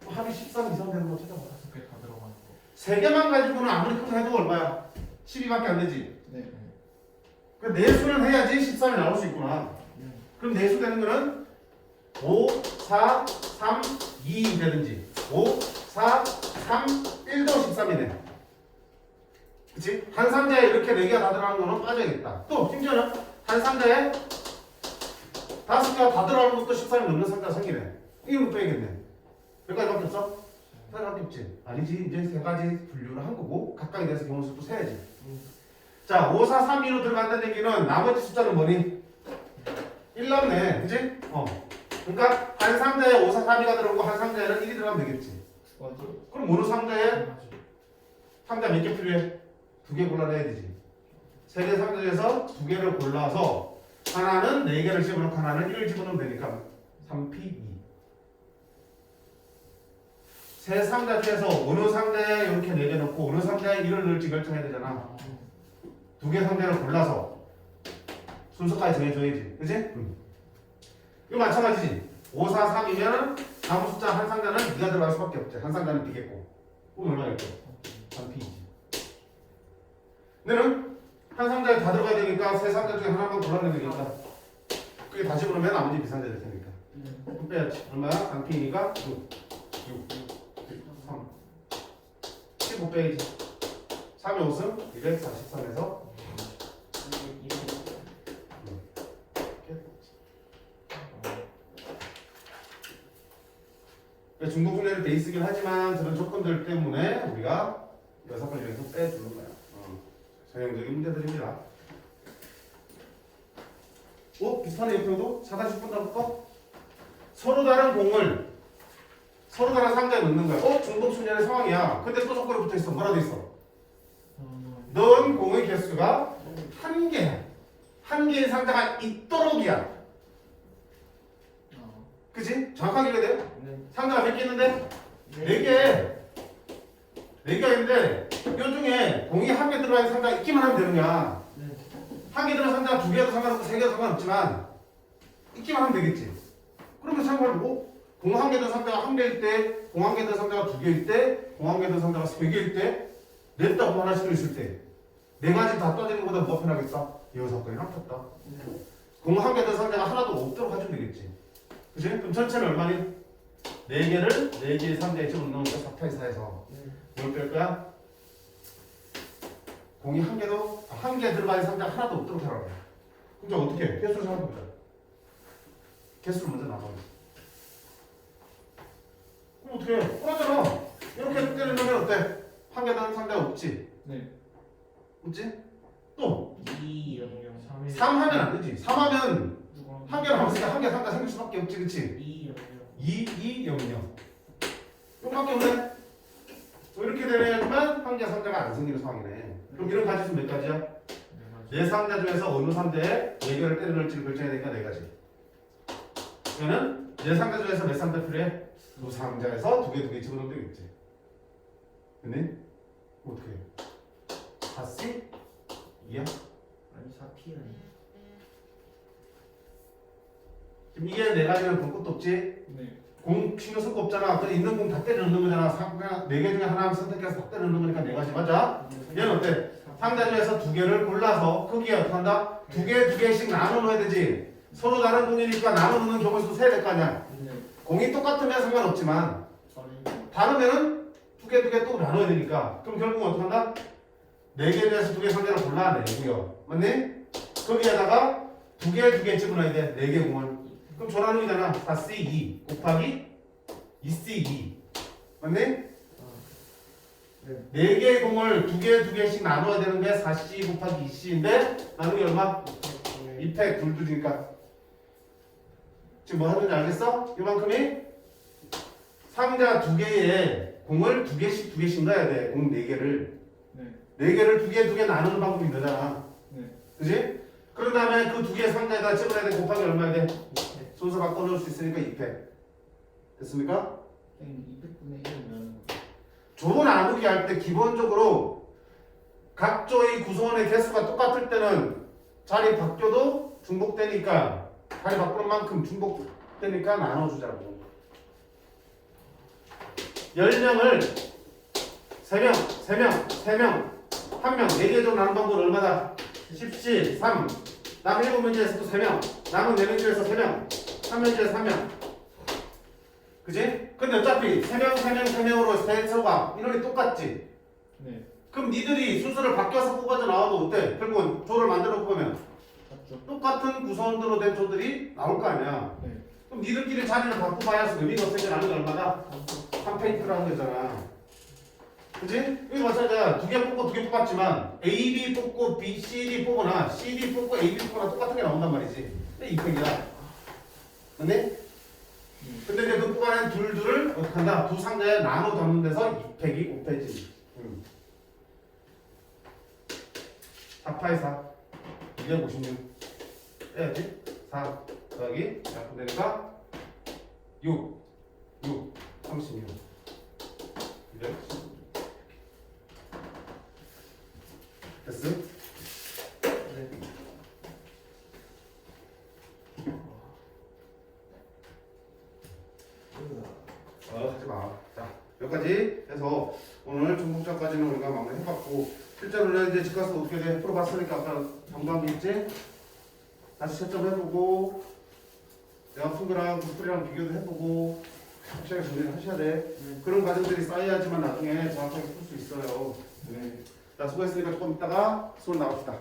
A: 합이 13 이상 되는 거 찾아봐.
B: 5개 다 들어가는 거.
A: 3개만 가지고는 아무리 크게 해도 얼마야? 12밖에 안 되지.
C: 네.
A: 그러니까 내수는 해야지 13이 나올 수 있구나. 그럼 내수 되는 거는 5, 4, 3, 2 되든지 5, 4, 3, 1도 13이네. 그치? 한 상자에 이렇게 4개가 다 들어가는 거는 빠져야겠다. 또 심지어는 한 상자에 5개가 다 들어가는 것도 13이 넘는 상자가 생기네. 이거 빼야겠네. 몇 가지밖에 없어? 3가지밖에 없지. 아니지. 이제 3가지 분류를 한 거고 각각에 대해서 경우 수도 세야지. 자, 5, 4, 3, 2로 들어간다는 얘기는 나머지 숫자는 뭐니? 1 남네. 그치? 그러니까 한 상자에 5, 4, 3, 2가 들어오고 한 상자에는 1이 들어가면 되겠지.
C: 맞아.
A: 그럼 어느 상자에
B: 당연하지.
A: 상자 몇 개 필요해? 2개 골라내야 되지. 3개 상자 중에서 2개를 골라서 하나는 4개를 집어넣고 하나는 1을 집어넣으면 되니까 3P2. 세 상자 중에서 어느 상자에 이렇게 4개 넣고 어느 상자에 1을 넣을지 결정해야 되잖아. 2개 상자를 골라서 순서까지 정해줘야지. 그치? 이거 마찬가지지. 5, 4, 3이면 다음 숫자 한 상자는 2가 들어갈 수밖에 없지. 한 상자는 B겠고. 그럼 얼마겠고? 3P이지. 너는 한 상자에 다 들어가야 되니까 세 상자 중에 하나만 골라내야 되니까 그게 다시 보면 나머지 비상자 될 테니까. 그럼 빼야지. 얼마야? 3P니까 6. 3. 15 빼야지. 3의 5승 243에서 중복분해를 돼 있긴 하지만 저런 조건들 때문에 우리가 6번 중에서 빼주는 거야. 전형적인 문제들입니다. 비슷하네. 옆에도 4-10번 나볼까? 서로 다른 공을 서로 다른 상자에 넣는 거야. 중복순환의 상황이야. 근데 또 조건이 붙어 있어. 뭐라 돼 있어? 넣은 공의 개수가 1개야. 1개의 상자가 있도록이야. 그치? 정확하게 이해야 돼요? 상자가 몇 개 있는데? 4개. 4개가 있는데 이 중에 공이 1개 들어간 상자가 있기만 하면 되는 거야. 1개 들어간 상자가 2개도 상관없고 3개도 상관없지만 있기만 하면 되겠지. 그러면 상관없고 공 1개 들어간 상자가 1개일 때, 공 1개 들어간 상자가 2개일 때, 공 1개 들어간 상자가 3개일 때, 냈다 공 하나씩 있을 때 4가지 다 떠지는 것보다 뭐가 편하겠어? 이 사건이 합쳤다. 공 1개 들어간 상자가 하나도 없도록 해주면 되겠지. 그치? 그럼 전체는 얼마니? 4개를 4개의 상자에 집어넣는 거야. 4타의 4에서 뭘 뺄 거야? 공이 1개 들어가는 상자 하나도 없도록 해라. 그럼 어떻게 해? 개수를 생각해보자. 개수를 먼저 나눠야지. 그럼 어떻게 해? 그러잖아. 이렇게 때리면 어때? 1개 들어가는 상자가 없지?
C: 네.
A: 없지? 또
C: 2, 0, 0,
A: 3 하면 안 되지. 3 하면
C: 누구랑
A: 1개를 봤으니까 1개 상자 생길 수밖에 없지. 그치?
C: 2, 0, 0.
A: 2, 2, 0, 0. 이거밖에 없네. 이렇게 되면 1개 상자가 안 생기는 상황이네. 그럼 이런 가지수 몇 가지야? 4상자 중에서 어느 상자에 4개를 때려 넣을지를 결정해야 되니까 4가지. 그러면 4상자 중에서 몇 상자 필요해? 2상자에서 2개 집어넣으면 되겠지. 됐니? 어떻게 해? 4C? 2야?
C: 아니 4P 아니야.
A: 지금 이게 4가지는 볼 것도 없지?
C: 네.
A: 공 신경 쓸 거 없잖아. 그래 있는 공 다 때려 넣는 거잖아. 4개 중에 하나 선택해서 다 때려 넣는 거니까 4가지 맞아? 얘는 어때? 상자 중에서 2개를 골라서 크기에 어떻게 한다? 2개씩 나눠 넣어야 되지. 서로 다른 공이니까 나눠 넣는 경우 수도 세야 될 거 아니야.
C: 네.
A: 공이 똑같으면 상관없지만
C: 저는
A: 다르면은 2개 또 나눠야 되니까. 그럼 결국은 어떻게 한다? 4개 중에서 2개 상자를 골라내고요. 맞니? 거기에다가 2개 집어넣어야 돼. 4개 공을. 그럼 전환이잖아. 4C2 곱하기 2C2 맞니?
C: 네.
A: 4개의 공을 2개씩 나눠야 되는 게 4C 곱하기 2C인데 나누기 얼마? 2팩 둘두니까 지금 뭐 하는지 알겠어? 이만큼이 상자 2개에 공을 2개씩 넣어야 돼. 공 4개를
C: 네.
A: 4개를 2개 나누는 방법이 너잖아.
C: 네.
A: 그지? 그런 다음에 그 2개 상자에다 집어넣어야 돼. 곱하기 얼마야 돼?
C: 네.
A: 순서 바꿔놓을 수 있으니까 2팩 됐습니까?
C: 200분의 1이면
A: 조 나누기 할 때 기본적으로 각조의 구성원의 개수가 똑같을 때는 자리 바뀌어도 중복되니까 자리 바꾸는 만큼 중복되니까 나눠주자고. 10명을 3명, 1명, 4개 정도 나눈 방법은 얼마다? 10시, 3. 남은 7문제에서 또 3명, 남은 4문제에서 3명, 3문제에서 3명. 그지? 근데 어차피 3명으로 대처가 인원이 똑같지?
C: 네.
A: 그럼 니들이 순서를 바뀌어서 뽑아져 나와도 어때? 결국은 조를 만들어 보면
C: 맞죠.
A: 똑같은 구성원으로 된 조들이 나올 거 아니야.
C: 네.
A: 그럼 니들끼리 자리를 바꿔봐야 의미가 없어지게 나는 게 얼마다? 3페이트라는 거잖아. 그치? 여기 마찬가지야. 2개 뽑고 2개 뽑았지만 A, B 뽑고 B, C, D 뽑거나 C, D 뽑고 A, B 뽑거나 똑같은 게 나온단 말이지. 근데 2팩이야. 맞네? 근데 이제 그 뽑아낸 둘을 어떻게 한다? 두 상자에 나눠 담는 데서 2팩이 5페이지. 4파의 4 256 빼야지. 4 더하기 약분 되니까 6 36 216 됐어?
C: 네.
A: 하지 마. 자, 여기까지 해서 오늘 중복자까지는 우리가 마무리 해봤고, 실제로는 이제 집 가서 어떻게 돼? 풀어봤으니까 아까 정답이 있지? 다시 채점해보고, 내가 푼 거랑 그 풀이랑 비교도 해보고, 확실하게 정리를 하셔야 돼. 그런 과정들이 쌓여야지만 나중에 정확하게 풀 수 있어요. 네. 자, 수고했으니까 조금 있다가 수업 나갑시다.